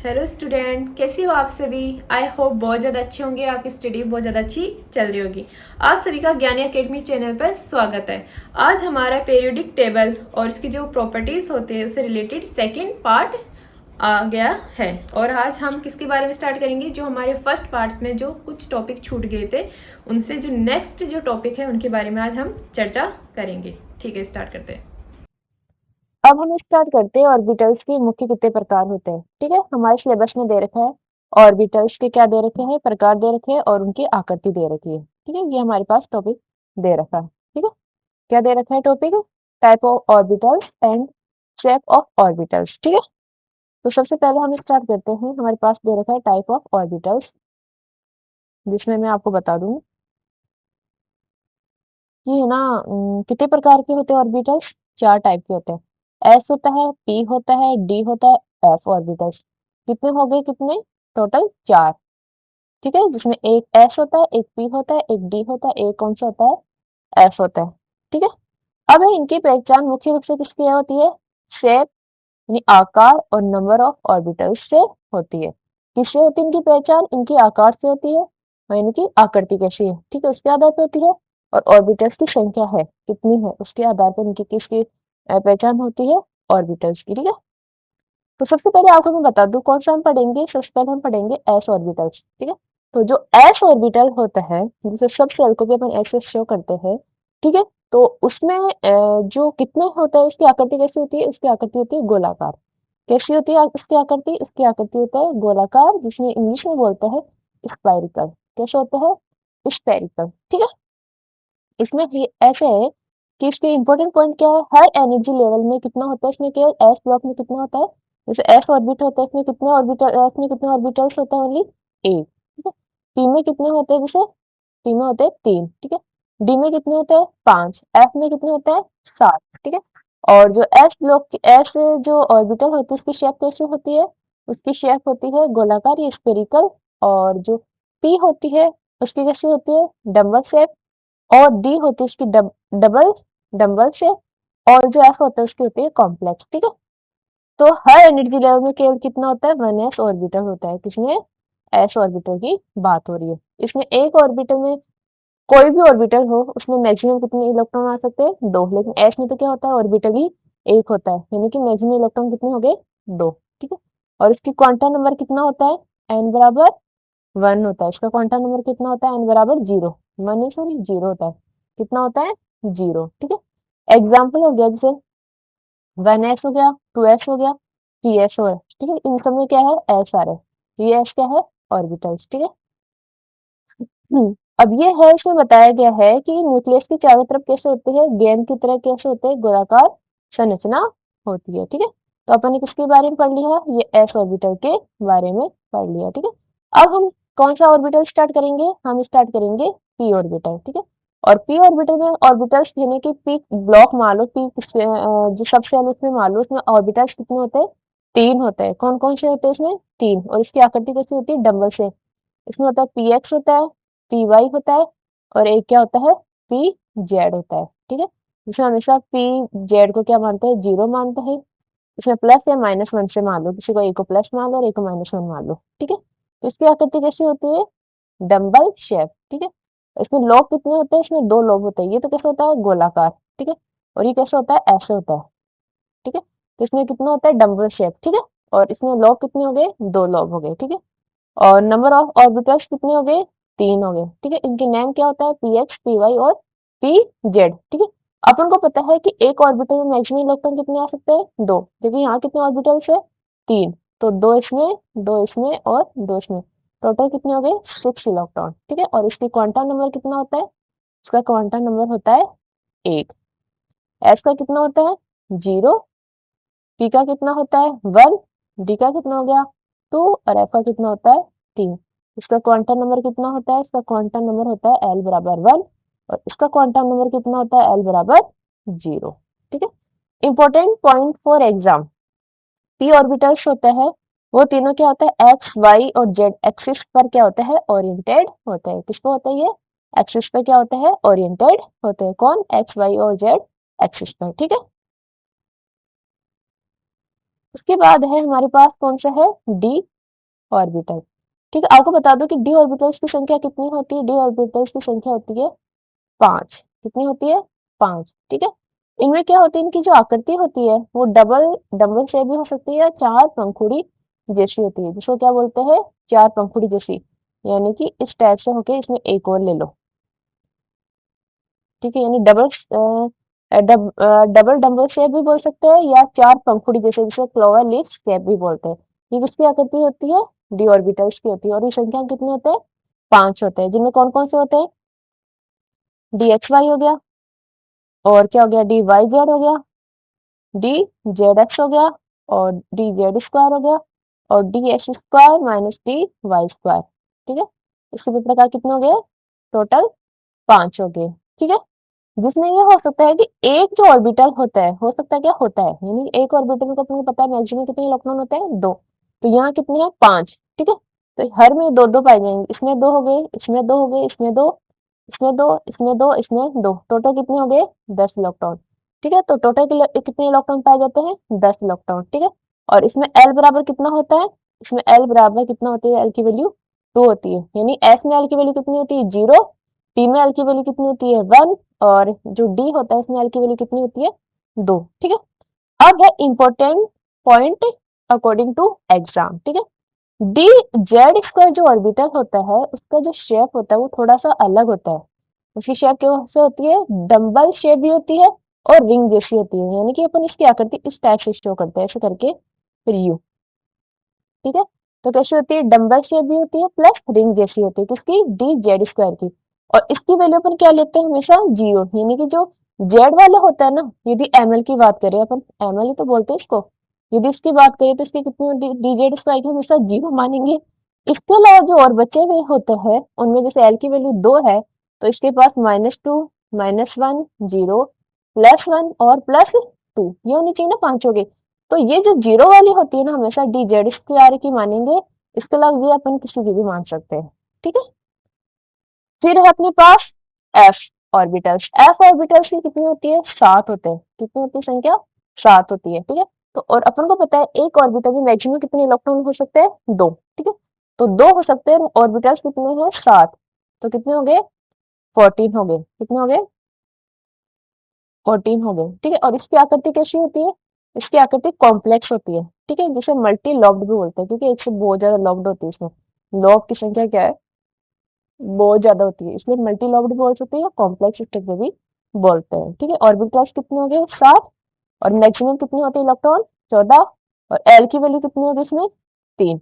Hello student, कैसी हो आप सभी। आई होप बहुत ज़्यादा अच्छे होंगे, आपकी स्टडी बहुत ज़्यादा अच्छी चल रही होगी। आप सभी का ज्ञानी एकेडमी चैनल पर स्वागत है। आज हमारा पीरियोडिक टेबल और इसकी जो प्रॉपर्टीज़ होते हैं उससे रिलेटेड सेकंड पार्ट आ गया है। और आज हम किसके बारे में स्टार्ट करेंगे, जो हमारे फर्स्ट पार्ट में जो कुछ टॉपिक छूट गए थे उनसे जो नेक्स्ट जो टॉपिक है उनके बारे में आज हम चर्चा करेंगे। ठीक है, स्टार्ट करते हैं। अब हम स्टार्ट करते हैं ऑर्बिटल्स के मुख्य कितने प्रकार होते हैं। ठीक है, हमारे सिलेबस में दे रखा है ऑर्बिटल्स के क्या दे रखे हैं, प्रकार दे रखे हैं और उनकी आकृति दे रखी है। ठीक है, ये हमारे पास टॉपिक दे रखा है। ठीक है, क्या दे रखा है topic? Type of orbitals and shape of orbitals. ठीक है, तो सबसे पहले हम स्टार्ट करते हैं। हमारे पास दे रखा है टाइप ऑफ ऑर्बिटल्स, जिसमें मैं आपको बता दूं कि है ना कितने प्रकार के होते हैं ऑर्बिटल्स। चार टाइप के होते हैं। एस होता है, पी होता है, डी होता है, एफ ऑर्बिटल्स। कितने हो गए? कितने टोटल? चार। ठीक है, जिसमें एक एस होता है, एक पी होता है, एक डी होता है, एक कौन सा होता है? एफ होता है। ठीक है, अब है इनकी पहचान मुख्य रूप से किसकी होती है? शेप यानी आकार और नंबर ऑफ ऑर्बिटल्स से होती है। किससे होती है इनकी पहचान? इनकी आकार से होती है और इनकी आकृति कैसी है, ठीक है, उसके आधार पर होती है। और ऑर्बिटल्स की संख्या है कितनी है, उसके आधार पर इनकी किसकी पहचान होती है? ऑर्बिटल्स की। ठीक है, तो सबसे पहले आपको मैं बता दूं कौन सा हम पढ़ेंगे। सबसे पहले हम पढ़ेंगे एस ऑर्बिटल्स। ठीक है, तो जो एस ऑर्बिटल होता है, जिसे सब सेल को भी अपन ऐसे शो करते हैं। ठीक है, तो उसमें जो कितने होता है उसकी आकृति कैसी होती है? उसकी आकृति होती है गोलाकार। कैसी होती है उसकी आकृति? उसकी आकृति होता है गोलाकार, जिसमें इंग्लिश में बोलते हैं स्पाइरिकल। कैसे होता है? स्पेरिकल। ठीक है, इसमें भी ऐसे है कि इसके इंपॉर्टेंट पॉइंट क्या है? हर एनर्जी लेवल में कितना होता है? इसमें केवल एस ब्लॉक में कितना होता है? जैसे एस ऑर्बिट होता है, इसमें कितने ऑर्बिटल, एस में कितने ऑर्बिटल्स होते हैं? ओनली एक। ठीक है, पी में कितने होते हैं? जैसे पी में होते हैं तीन। ठीक है, डी में कितने होते हैं? पांच। एफ में कितने होते हैं? सात। ठीक है, और जो एस ब्लॉक की एस जो ऑर्बिटल होती है उसकी शेप कैसी होती है? उसकी शेप होती है गोलाकार या स्फेरिकल। और जो पी होती है उसकी कैसी होती है? Dumbbell shape. और डी होती है उसकी डबल डंबल से। और जो एफ होता है उसकी होती है कॉम्प्लेक्स। ठीक है, तो हर एनर्जी लेवल में केवल कितना होता है? वन एस ऑर्बिटल होता है। किसमें? एस ऑर्बिटल की बात हो रही है। इसमें एक ऑर्बिटल में कोई भी ऑर्बिटल हो उसमें मैक्सिमम कितने इलेक्ट्रॉन आ सकते हैं? दो। लेकिन एस में तो क्या होता है? ऑर्बिटल ही एक होता है, यानी कि मैक्सिमम इलेक्ट्रॉन कितने हो गए? दो। ठीक है, और इसकी क्वांटम नंबर कितना होता है? एन बराबर वन होता है। इसका क्वांटम नंबर कितना होता है? एन बराबर जीरो। वन नहीं, सॉरी, जीरो होता है। कितना होता है? जीरो। ठीक है, एग्जाम्पल हो गया जैसे वन एस हो गया, टू एस हो गया, थ्री एस हो गया। ठीक है, इन सब में क्या है? एस आ रहा है। ये एस क्या है? ऑर्बिटल्स। ठीक है, अब ये है, इसमें बताया गया है कि न्यूक्लियस की चारों तरफ कैसे होते हैं? गेंद की तरह कैसे होते हैं? गोलाकार संरचना होती है। ठीक है, तो अपन ने किसके बारे में पढ़ लिया? ये एस ऑर्बिटल के बारे में पढ़ लिया। ठीक है, अब हम कौन सा ऑर्बिटल स्टार्ट करेंगे? हम स्टार्ट करेंगे पी ऑर्बिटल। ठीक है, और पी ऑर्बिटल में ऑर्बिटल्स यानी कि पी ब्लॉक मान लो, पी जो सबसे है उसमें मान लो, उसमें ऑर्बिटल्स कितने होते हैं? तीन होते हैं। कौन कौन से होते हैं इसमें? तीन। और इसकी आकृति कैसी होती है? डबल से। इसमें होता है पी एक्स होता है, पी वाई होता है, और एक क्या होता है? पी जेड होता है। ठीक है, इसमें हमेशा पी जेड को क्या मानते हैं? जीरो मानते हैं। इसमें प्लस या माइनस वन से मान लो, किसी को एक को प्लस मान लो और एक को माइनस वन मान लो। ठीक है, तो इसकी आकृति कैसी होती है? Dumbbell shape. ठीक है, इसमें लोब कितने होते हैं? इसमें दो लोब होते हैं। ये तो कैसे होता है? गोलाकार। ठीक है, और ये कैसे होता है? ऐसे होता है। ठीक है, तो इसमें कितना होता है? Dumbbell shape. ठीक है, और इसमें लोब कितने हो गए? दो लोब हो गए। ठीक है, और नंबर ऑफ ऑर्बिटल्स कितने हो गए? तीन हो गए। ठीक है, इनके नेम क्या होता है? पी एक्स, पी वाई और पी जेड। ठीक है, अपन को पता है कि एक ऑर्बिटल में मैक्सिमम इलेक्ट्रॉन कितने आ सकते हैं? दो। क्योंकि यहाँ कितने ऑर्बिटल्स है? तीन। तो दो इसमें, दो इसमें और दो इसमें, टोटल कितने हो गए? Six electron. ठीक है, और इसकी क्वांटम नंबर कितना होता है? इसका क्वांटम नंबर होता है एक। एस का कितना होता है? जीरो। पी का कितना होता है? वन। डी का कितना हो गया? टू। और एफ का कितना होता है? तीन। इसका क्वांटम नंबर कितना होता है? इसका क्वांटम नंबर होता है एल बराबर वन। और इसका क्वांटम नंबर कितना होता है? एल बराबर जीरो। ठीक है, important point for exam. P orbitals होता है, वो तीनों क्या होता है? एक्स वाई और जेड एक्सिस पर क्या होता है? ओरिएंटेड होता है। किस पे होता है ये? एक्सिस पे क्या होता है? ओरिएंटेड होते हैं। कौन? एक्स वाई और जेड एक्सिस पर। ठीक है, उसके बाद है हमारे पास कौन सा है? D orbital. ठीक है, आपको बता दो कि डी ऑर्बिटल्स की संख्या कितनी होती है। डी ऑर्बिटल्स की संख्या होती है 5। कितनी होती है? 5। ठीक है, इनमें क्या होती है, इनकी जो आकृति होती है वो डबल डबल शेप भी हो सकती है या चार पंखुड़ी जैसी होती है, जिसको क्या बोलते हैं? चार पंखुड़ी जैसी। यानी कि इस टाइप से होके इसमें एक और ले लो। ठीक है, यानी डबल डबल शेप भी बोल सकते हैं या चार पंखुड़ी जैसे, जिसे क्लोवर लीफ शेप भी बोलते हैं। ये किसकी आकृति होती है? डी ऑर्बिटल्स की होती है। और ये संख्या कितने होते हैं? 5 होते हैं, जिनमें कौन कौन से होते हैं? डी एक्स वाई हो गया, और क्या हो गया? डी वाई जेड हो गया, डी जेड एक्स हो गया, और डी जेड स्क्वायर हो गया, और d x square minus d y square. ठीक है, इसके भी प्रकार कितने हो गए? टोटल 5 हो गए। ठीक है, जिसमें ये हो सकता है कि एक जो ऑर्बिटल होता है, हो सकता है क्या होता है, यानी एक ऑर्बिटल को अपने पता है मैक्सिमम कितने इलेक्ट्रॉन होते हैं? 2। तो यहाँ कितने हैं? 5। ठीक है, तो हर में दो दो पाए जाएंगे। इसमें 2 हो गए, इसमें 2 हो गए, इसमें 2, इसमें 2, इसमें 2, इसमें 2। टोटल कितने हो गए? 10 इलेक्ट्रॉन। ठीक है, तो टोटल कितने इलेक्ट्रॉन पाए जाते हैं? 10 इलेक्ट्रॉन। ठीक है, और इसमें एल बराबर कितना होता है? इसमें एल बराबर कितना होती है? एल की वैल्यू 2 होती है। यानी एस में एल की वैल्यू कितनी होती है? 0। पी में एल की वैल्यू कितनी होती है? 1। और जो डी होता है उसमें एल की वैल्यू कितनी होती है? 2। ठीक है, अब है important point according to exam. ठीक है, डी जेड स्क्वायर जो ऑर्बिटल होता है उसका जो शेप होता है वो थोड़ा सा अलग होता है। उसकी शेप कैसे होती है? डंबल शेप भी होती है और रिंग जैसी होती है। यानी कि अपन इसकी आकृति इस टाइप से शो करते हैं, ऐसे करके, फिर यू। ठीक है, तो कैसी होती है? डंबल शेप भी होती है प्लस रिंग जैसी होती है, किसकी? डी जेड स्क्वायर की। और इसकी वैल्यू अपन क्या लेते हैं? हमेशा 0। यानी कि जो जेड वाला होता है ना, यदि एमएल की बात करें, अपन एमएल ही तो बोलते हैं इसको, यदि इसकी बात करें तो इसकी कितनी? डी जेड स्क्वायर की हमेशा 0 मानेंगे। इसके अलावा जो और बचे हुए होते हैं उनमें जैसे एल की वैल्यू 2 है, तो इसके पास -2, -1, 0, +1 और +2, ये होनी चाहिए ना 5 हो गए। तो ये जो 0 वाली होती है ना, हमेशा डी जेड स्क्वायर की मानेंगे। इसके अलावा ये अपन किसी की भी मान सकते हैं। ठीक है, फिर है अपने पास एफ ऑर्बिटल्स। एफ ऑर्बिटल्स की कितनी होती है? 7 होते हैं। कितनी होती है संख्या? 7 होती है। ठीक है, तो और अपन को पता है एक ऑर्बिटल में मैक्सिमम कितने इलेक्ट्रॉन हो सकते हैं? 2। ठीक है, तो 2 हो सकते हैं, ऑर्बिटल्स कितने हैं? 7। तो कितने हो गए? 14 हो गए। कितने हो गए? 14 हो गए। ठीक है, और इसकी आकृति कैसी होती है? इसकी आकृति कॉम्प्लेक्स होती है। ठीक है, जिसे मल्टी लॉब्ड भी बोलते हैं, क्योंकि एक से बहुत ज्यादा लॉब्ड होती है। इसमें लॉब की संख्या क्या है? बहुत ज्यादा होती है, इसलिए मल्टी लॉब्ड बोल सकते हैं या कॉम्प्लेक्स स्ट्रक्चर भी बोलते हैं। ठीक है, ऑर्बिटल्स कितने हो गए? 7। और मैक्सिमम कितने होते हैं इलेक्ट्रॉन? 14। और एल की वैल्यू कितनी होगी इसमें? 3।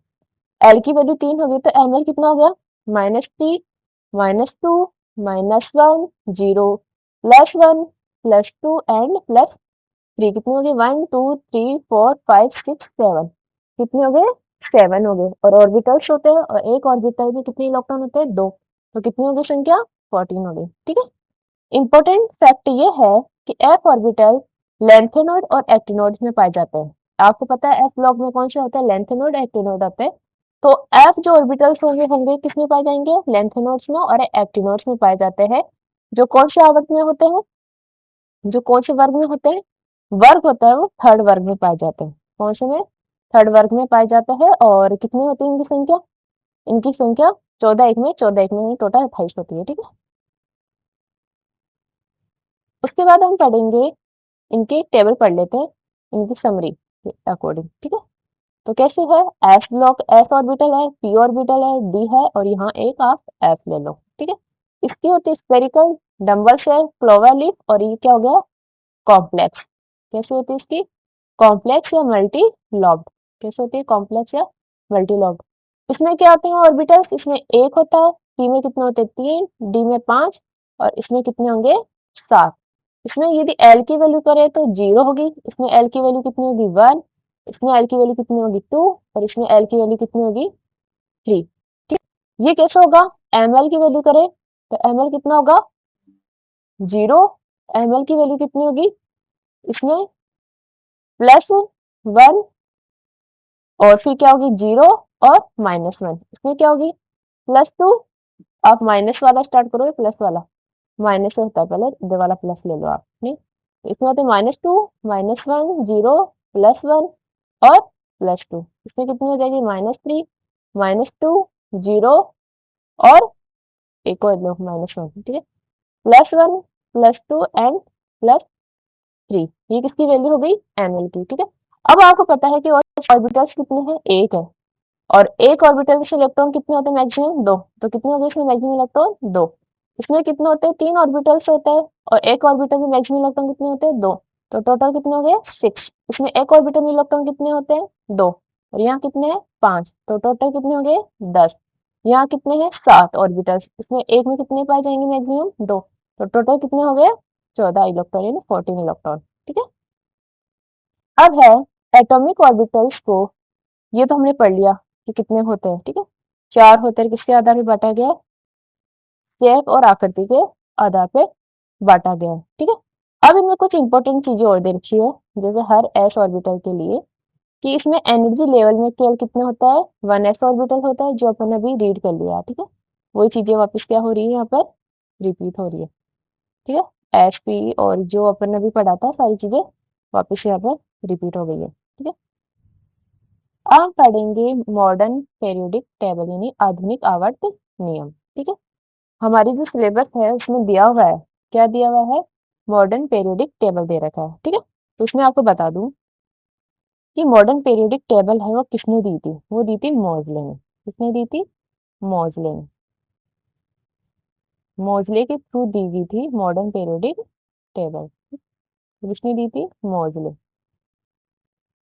एल की वैल्यू 3 होगी तो एम एल कितना हो गया? -3, -2, -1, 0, +1, +2 एंड +3। कितनी हो गई? 1, 2, 3, 4, 5, 6, 7। कितने हो गए? 7 हो गए। और ऑर्बिटल्स होते हैं, और एक ऑर्बिटल में कितने इलेक्ट्रॉन होते हैं? 2। तो कितनी हो गई संख्या? 14 हो गई। ठीक है, इंपॉर्टेंट फैक्ट ये है कि एफ ऑर्बिटल लेंथेनॉइड और एक्टिनॉइड में पाए जाते हैं। आपको पता है एफ लॉग में कौन से होते हैं? लेंथेनॉइड, एक्टिनॉइड होते हैं। तो एफ जो ऑर्बिटल्स होंगे होंगे किसमें पाए जाएंगे? लेंथेनॉइड्स में और एक्टिनॉइड्स में पाए जाते हैं। जो कौन से आवर्त में होते हैं? जो कौन से वर्ग में होते हैं? वर्ग होता है वो थर्ड वर्ग में पाए जाते हैं। कौन से में? थर्ड वर्ग में पाए जाते हैं। और कितनी होती है इनकी संख्या? इनकी संख्या 14 एक में, 14 एक में टोटल 28 होती है। ठीक है, उसके बाद हम पढ़ेंगे, इनकी टेबल पढ़ लेते हैं, इनकी समरी के अकॉर्डिंग। ठीक है, तो कैसे है? एस ब्लॉक, एस ऑर्बिटल है, पी ऑर्बिटल है, डी है, और यहाँ एक आप एफ ले लो। ठीक है, इसकी होती है spherical, dumbbell shape, clover leaf, और ये क्या हो गया? कॉम्प्लेक्स। कैसे होती है इसकी? कॉम्प्लेक्स या मल्टी लॉब्ड। कैसे होती है? कॉम्प्लेक्स या मल्टी लॉब्ड। इसमें क्या होते हैं ऑर्बिटल्स? इसमें एक होता है, पी में कितने होते हैं? 3, डी में 5, और इसमें कितने होंगे? 7। इसमें यदि एल की वैल्यू करें तो 0 होगी। इसमें एल की वैल्यू कितनी होगी? 1। इसमें एल की वैल्यू कितनी होगी? 2। और इसमें एल की वैल्यू कितनी होगी? 3। ठीक, ये कैसे होगा? एम एल की वैल्यू करें तो एम एल कितना होगा? 0। एम एल की वैल्यू कितनी होगी? इसमें +1, और फिर क्या होगी? 0 और -1। इसमें क्या होगी? +2। आप माइनस वाला स्टार्ट करो या प्लस वाला? माइनस से होता है पहले, ये वाला प्लस ले लो आप। नहीं, तो इसमें होते -2, -1, 0, +1 और +2। इसमें कितनी हो जाएगी? -3। -2, 0 और एक और लो -1, ठीक है। +1, +2 एंड +3, ये किसकी वैल्यू हो गई? ml की, ठीक है। अब आपको पता है कि ऑर्बिटल्स कितने हैं? एक है। और एक ऑर्बिटल से इलेक्ट्रॉन कितने होते हैं? मैक्सिमम दो। तो कितने हो गए इसमें मैक्सिमम इलेक्ट्रॉन? दो। इसमें कितने होते हैं? तीन ऑर्बिटल्स होते हैं और एक ऑर्बिटल में मैक्सिमम इलेक्ट्रॉन कितने होते हैं? दो। तो टोटल कितने हो गए? 6। इसमें एक ऑर्बिटल में इलेक्ट्रॉन कितने होते हैं? दो। और यहाँ कितने हैं? 5। तो टोटल कितने हो गए? 10। यहाँ कितने हैं? 7 ऑर्बिटल्स। इसमें एक में कितने पाए जाएंगे? मैक्सिमम दो। तो टोटल कितने हो गए? 14 इलेक्ट्रॉन, यानी 14 इलेक्ट्रॉन, ठीक है। अब है एटॉमिक ऑर्बिटल्स को, ये तो हमने पढ़ लिया कि कितने होते हैं, ठीक है। 4 होते हैं, किसके आधार पे बांटा गया है? शेप और आकृति के आधार पे बांटा गया है, ठीक है। अब इनमें कुछ इंपॉर्टेंट चीजें और दे रखी है, जैसे हर s ऑर्बिटल के लिए कि इसमें एनर्जी लेवल में केवल कितना होता है? 1s ऑर्बिटल होता है, जो अपन अभी रीड कर लिया, ठीक है। वही चीजें वापस क्या हो रही है यहाँ पर? रिपीट हो रही है, ठीक है। एस पी और जो अपन ने अभी पढ़ा था सारी चीजें वापस यहाँ पर रिपीट हो गई है, ठीक है। अब हम पढ़ेंगे मॉडर्न पीरियोडिक टेबल, यानी आधुनिक आवर्त नियम, ठीक है। हमारी जो सिलेबस है उसमें दिया हुआ है, क्या दिया हुआ है? मॉडर्न पीरियोडिक टेबल दे रखा है, ठीक है। तो उसमें आपको बता दूं कि मॉडर्न पीरियोडिक टेबल है वो किसने दी थी? वो दी थी मोजले ने। किसने दी थी? मोजले ने। मोजले के थ्रू दी गई थी मॉडर्न पीरियोडिक टेबल। किसने दी थी? मोजले।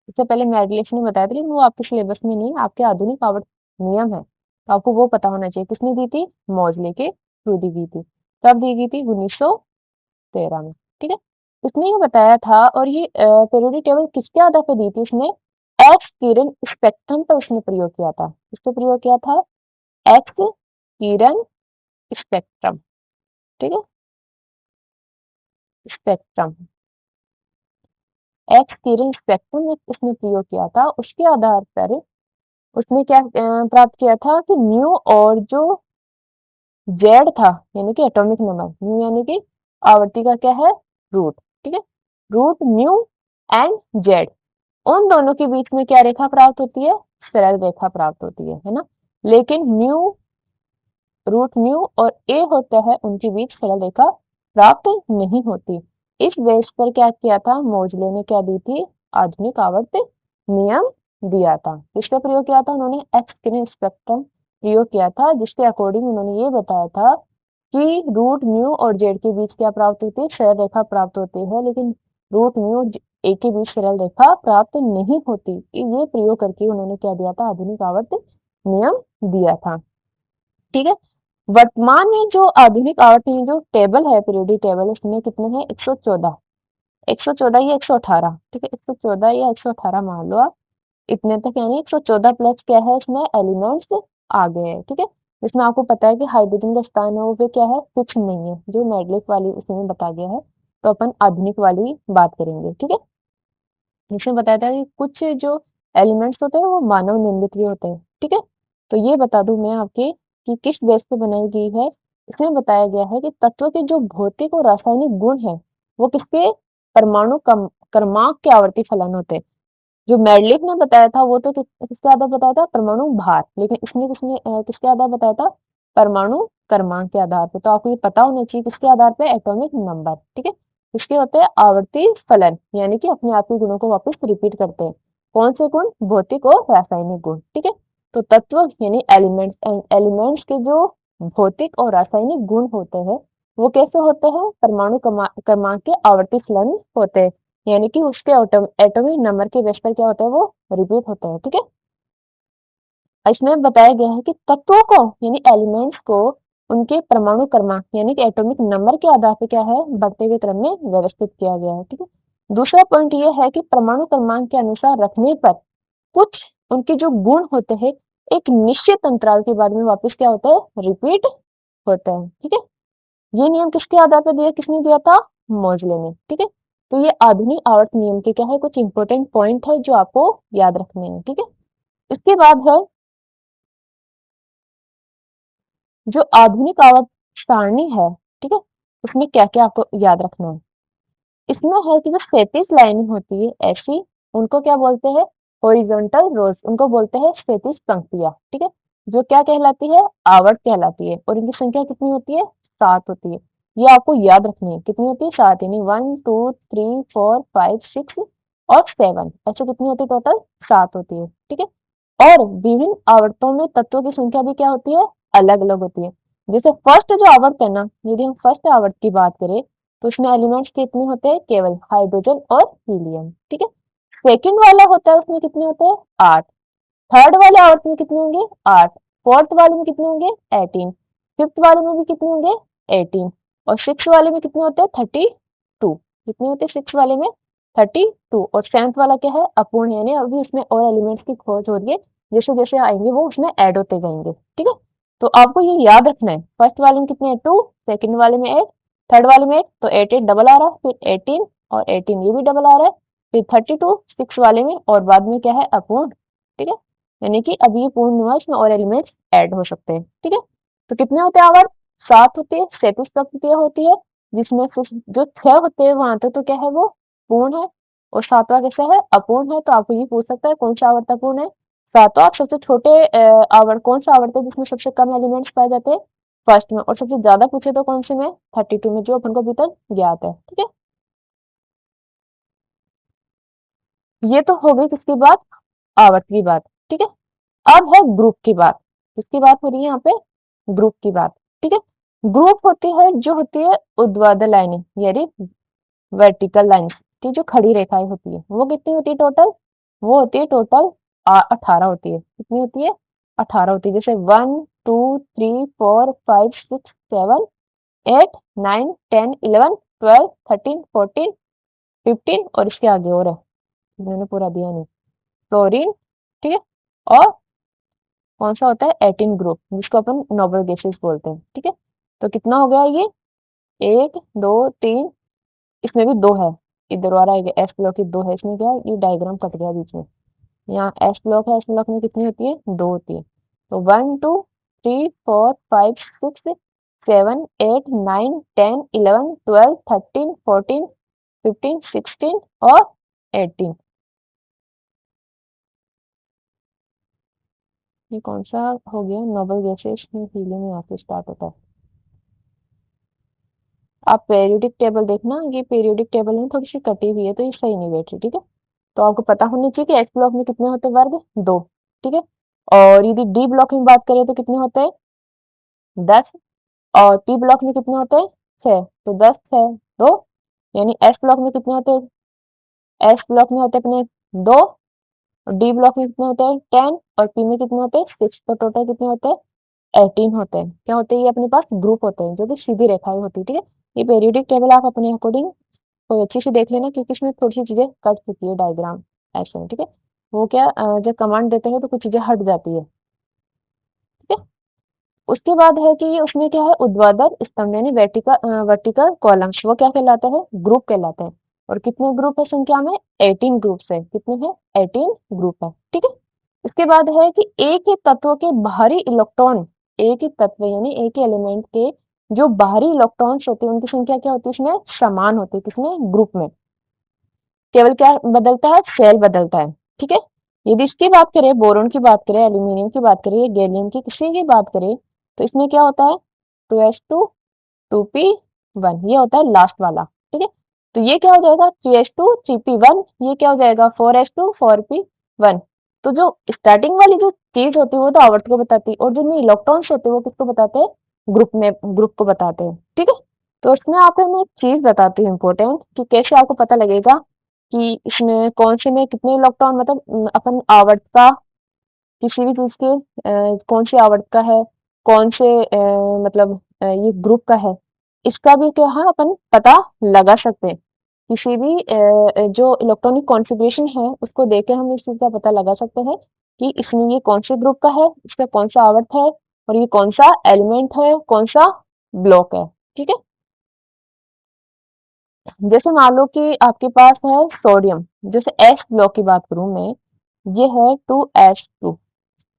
इससे पहले मैडलेस ने बताया था, लेकिन वो आपके सिलेबस में नहीं, आपके आधुनिक आवर्त नियम है, तो आपको वो पता होना चाहिए। किसने दी थी? मोजले के थ्रू दी गई थी। कब दी गई थी? 1913 में, ठीक है। उसने ये बताया था, और ये पीरियोडिक टेबल किसके आधार पर दी थी? उसने एक्स किरण स्पेक्ट्रम पर उसने प्रयोग किया था। किस पे प्रयोग किया था? एक्स किरण स्पेक्ट्रम, ठीक है। स्पेक्ट्रम, एक्स किरण स्पेक्ट्रम में उसने प्रयोग किया था। उसके आधार पर उसने क्या प्राप्त किया था कि म्यू और जो जेड था, यानी कि एटॉमिक नंबर, म्यू यानी कि आवर्ती का क्या है? रूट, ठीक है। रूट म्यू एंड जेड, उन दोनों के बीच में क्या रेखा प्राप्त होती है? सरल रेखा प्राप्त होती है ना। लेकिन म्यू, रूट म्यू और ए होता है, उनके बीच सरल रेखा प्राप्त नहीं होती। इस बेस पर क्या किया था? मोजले ने क्या दी थी? आधुनिक आवर्त नियम दिया था। किसका प्रयोग किया था उन्होंने? एक्स किरण स्पेक्ट्रम प्रयोग किया था, जिसके अकॉर्डिंग उन्होंने ये बताया था कि रूट म्यू और जेड के बीच क्या प्राप्त होती है? सरल रेखा प्राप्त होती है, लेकिन रूट म्यू और ए के बीच सरल रेखा प्राप्त नहीं होती। ये प्रयोग करके उन्होंने क्या दिया था? आधुनिक आवर्त नियम दिया था, ठीक है। वर्तमान में जो आधुनिक आवर्त नियम जो टेबल है, पीरियोडिक टेबल, उसमें कितने हैं? 114, 114 या 118, ठीक है। 114 या 118 मान लो आप, इतने तक, यानी 114 प्लस क्या है इसमें? एलिमेंट्स आ गए हैं, ठीक है। इसमें आपको पता है कि हाइड्रोजन का स्थान है वो भी क्या है? फिक्स नहीं है, जो मेडलिक वाली उसमें बता गया है। तो अपन आधुनिक वाली बात करेंगे, ठीक है। इसमें बताया था कि कुछ जो एलिमेंट्स होते हैं वो मानव निर्मित भी होते हैं, ठीक है। तो ये बता दूं मैं आपके कि किस बेस पे बनाई गई है। इसमें बताया गया है कि तत्व के जो भौतिक और रासायनिक गुण है वो किसके? परमाणु क्रमांक के आवर्ती फलन होते हैं। जो मेडलिक ने बताया था वो तो किसके आधार बताया था? परमाणु भार। लेकिन इसने किसने किसके आधार बताया था? परमाणु क्रमांक के आधार पे। तो आपको ये पता होना चाहिए किसके आधार पे? एटॉमिक नंबर, ठीक है। इसके होते हैं आवर्ती फलन, यानी कि अपने आप के गुणों को वापस रिपीट करते हैं। कौन से गुण? भौतिक और रासायनिक गुण, ठीक है। तो तत्व यानी एलिमेंट्स, एलिमेंट्स के जो भौतिक और रासायनिक गुण होते हैं वो कैसे होते हैं? परमाणु क्रमांक के आवर्ती फलन होते हैं, यानी कि उसके एटॉमिक नंबर के बेस पर क्या होता है? वो रिपीट होता है, ठीक है। इसमें बताया गया है कि तत्वों को यानी एलिमेंट्स को उनके परमाणु क्रमांक यानी कि एटॉमिक नंबर के आधार पर क्या है? बढ़ते हुए क्रम में व्यवस्थित किया गया है, ठीक है। दूसरा पॉइंट ये है कि परमाणु क्रमांक के अनुसार रखने पर कुछ उनके जो गुण होते हैं एक निश्चित अंतराल के बाद में वापस क्या होता है? रिपीट होता है, ठीक है। ये नियम किसके आधार पर दिया? किसने दिया था? मोजले ने, ठीक है। तो ये आधुनिक आवर्त नियम के क्या है? कुछ इंपॉर्टेंट पॉइंट है जो आपको याद रखने हैं, ठीक है। इसके बाद है जो आधुनिक आवर्त सारणी है, ठीक है। उसमें क्या क्या आपको याद रखना है? इसमें है कि जो 37 लाइनें होती है ऐसी, उनको क्या बोलते हैं? हॉरिजॉन्टल रोज, उनको बोलते हैं क्षैतिज पंक्तियां, ठीक है, जो क्या कहलाती है, आवर्त कहलाती है, और इनकी संख्या कितनी होती है, 7 होती है। ये आपको याद रखनी है, कितनी होती है, 7, यानी 1 2 3 4 5 6 और 7, ऐसे कितनी होती है, टोटल 7 होती है, ठीक है। और विभिन्न आवर्तों में तत्वों की संख्या भी क्या होती है, अलग अलग होती है। जैसे फर्स्ट जो आवर्त है ना, यदि हम फर्स्ट आवर्त की बात करें तो उसमें एलिमेंट्स कितने होते हैं, केवल हाइड्रोजन और हीलियम, ठीक है। सेकंड वाला होता है, उसमें कितने होते हैं, 8। थर्ड वाले आवर्त में कितने होंगे, 8। फोर्थ वाले में कितने होंगे, 18। फिफ्थ वाले में भी कितने होंगे, 18। और सिक्स वाले में कितने होते हैं, 32। कितने होते हैं सिक्स वाले में, 32। और सेवंथ वाला क्या है, अपूर्ण है, यानी अभी उसमें और एलिमेंट्स की खोज हो रही है, जैसे जैसे आएंगे वो उसमें ऐड होते जाएंगे, ठीक है। तो आपको ये याद रखना है, फर्स्ट वाले में कितने हैं, 2, सेकंड वाले में 8, थर्ड वाले में 8, तो 8 8 डबल आ रहा है, फिर 18 और 18 ये भी डबल आ रहा है, फिर 32 सिक्स वाले में, और बाद में क्या है, अपूर्ण, ठीक है। यानी कि अब ये पूर्ण हुआ, इसमें और एलिमेंट्स ऐड हो सकते हैं, ठीक है। तो कितने होते हैं आवर्त, 7 होते हैं, 37 प्रक्रिया होती है, जिसमें से जो 6 होते हैं वहां तक तो क्या है, वो पूर्ण है, और सातवां कैसा है, अपूर्ण है। तो आपको ये पूछ सकता है कौन सा आवर्त अपूर्ण है। सातवां सबसे छोटे आवर्त, कौन सा आवर्त है जिसमें सबसे कम एलिमेंट्स पाए जाते हैं, फर्स्ट में। और सबसे ज्यादा पूछे तो कौन से में, 32 में, जो अपन को अभी तक ज्ञात है, ठीक है। ये तो हो गई किसकी बात, आवर्त की बात, ठीक है। अब है ग्रुप की बात, किसकी बात हो रही है यहाँ पे, ग्रुप की बात, ठीक है। ग्रुप होती है जो होती है ऊर्ध्वाधर लाइनें, यानी वर्टिकल लाइंस की जो खड़ी रेखाएं होती है, वो कितनी होती है टोटल, वो होती है टोटल 18 होती है, कितनी होती है, 18 होती है। जैसे 1 2 3 4 5 6 7 8 9 10 11 12 13 14 15 और इसके आगे और है, मैंने पूरा दिया नहीं, फ्लोरीन, ठीक है। और कौन सा होता है, 18 ग्रुप, जिसको अपन नोबल गैसेस बोलते हैं, ठीक है। तो कितना हो गया ये, 1 2 3, इसमें भी 2 है, इधर वाला एस ब्लॉक की 2 है, इसमें क्या है, ये डायग्राम कट गया बीच में, यहाँ एस ब्लॉक है, एस ब्लॉक में कितनी होती है, 2 होती है। तो 1 2 3 4 5 6 7 8 9 10 11 12 13 14 15 16 और 18। ये कौन सा हो गया, नोबल गैसेस में हीलियम यहाँ से स्टार्ट होता है। आप पेरियोडिक टेबल देखना, ये पेरियोडिक टेबल में थोड़ी सी कटी हुई है तो ये सही नहीं बैठ रही, ठीक है। तो आपको पता होना चाहिए कि एस ब्लॉक में कितने होते हैं वर्ग, 2, ठीक है। और यदि डी ब्लॉक में बात करें तो कितने होते हैं, 10। और पी ब्लॉक में कितने होते हैं, 6, तो 10 है 2, यानी एस ब्लॉक में कितने होते हैं, एस ब्लॉक में होते हैं अपने 2, डी ब्लॉक में कितने होते हैं, 10, और पी में कितने होते हैं, 6, तो टोटल कितने होते हैं, 18 होते हैं। क्या होते हैं, ये अपने पास ग्रुप होते हैं जो कि सीधी रेखाएं होती है, ठीक है। ये पेरियोडिक टेबल आप अपने अकॉर्डिंग कोई अच्छी से देख लेना, क्योंकि इसमें थोड़ी सी चीजें कट चुकी है, डायग्राम ऐसे में, ठीक है। वो क्या जब कमांड देते हैं तो कुछ चीजें हट जाती है, ठीक है। उसके बाद है कि उसमें क्या है, ऊर्ध्वाधर स्तंभ, यानी वर्टिकल वर्टिकल कॉलम्स, वो क्या कहलाते हैं, ग्रुप कहलाते हैं। और कितने ग्रुप है संख्या में, 18 ग्रुप्स है, कितने हैं, 18 ग्रुप है, ठीक है। इसके बाद है कि एक ही तत्व के बाहरी इलेक्ट्रॉन, एक ही तत्व यानी एक ही एलिमेंट के जो बाहरी इलेक्ट्रॉन्स होते हैं उनकी संख्या क्या होती है, उसमें समान होती है, किसमें, ग्रुप में। केवल क्या बदलता है, सेल बदलता है, ठीक है। यदि इसकी बात करें, बोरोन की बात करें, एल्यूमिनियम की बात करें, गैलियम की, किसी की बात करें, तो इसमें क्या होता है, 2s2 2p1, ये होता है लास्ट वाला, ठीक है। तो ये क्या हो जाएगा, 3s2 3p1, ये क्या हो जाएगा, 4s2 4p1। तो जो स्टार्टिंग वाली जो चीज होती है वो तो आवर्त को बताती है, और जो इलेक्ट्रॉन्स होते हैं वो किसको बताते हैं, ग्रुप में, ग्रुप को बताते हैं, ठीक है। तो इसमें आपको मैं एक चीज बताती हूँ इम्पोर्टेंट, कि कैसे आपको पता लगेगा कि इसमें कौन से में कितने इलेक्ट्रॉन, मतलब अपन आवर्त का किसी भी चीज के कौन सी आवर्त का है, कौन से मतलब ये ग्रुप का है, इसका भी क्या है अपन पता लगा सकते हैं। किसी भी जो इलेक्ट्रॉनिक कॉन्फ़िगरेशन है उसको देख के हम इस चीज का पता लगा सकते हैं कि इसमें ये कौन से ग्रुप का है, इसका कौन सा आवर्त है, और ये कौन सा एलिमेंट है, कौन सा ब्लॉक है, ठीक है। जैसे मान लो कि आपके पास है सोडियम, जैसे एस ब्लॉक की बात करूं मैं, ये है 2s2,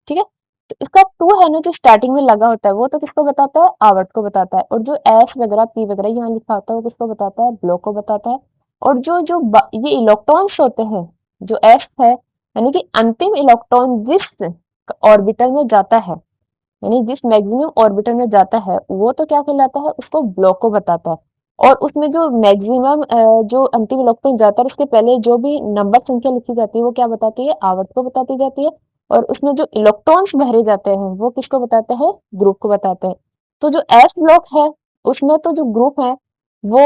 ठीक है। तो इसका 2 है ना जो स्टार्टिंग में लगा होता है, वो तो किसको बताता है, आवर्त को बताता है। और जो एस वगैरह पी वगैरह यहाँ लिखा होता है वो किसको बताता है, ब्लॉक को बताता है। और जो जो ये इलेक्ट्रॉन्स होते हैं, जो एस है, यानी कि अंतिम इलेक्ट्रॉन जिस ऑर्बिटल में जाता है, यानी जिस मैक्सिमम ऑर्बिटल में जाता है, वो तो क्या कहलाता है, उसको ब्लॉक को बताता है। और उसमें जो मैक्सिमम जो अंतिम इलेक्ट्रॉन जाता है उसके पहले जो भी नंबर संख्या लिखी जाती है वो क्या बताती है, आवर्त को बताती जाती है। और उसमें जो इलेक्ट्रॉन्स भरे जाते हैं वो किसको बताते हैं, ग्रुप को बताते हैं। तो जो एस ब्लॉक है उसमें तो जो ग्रुप है वो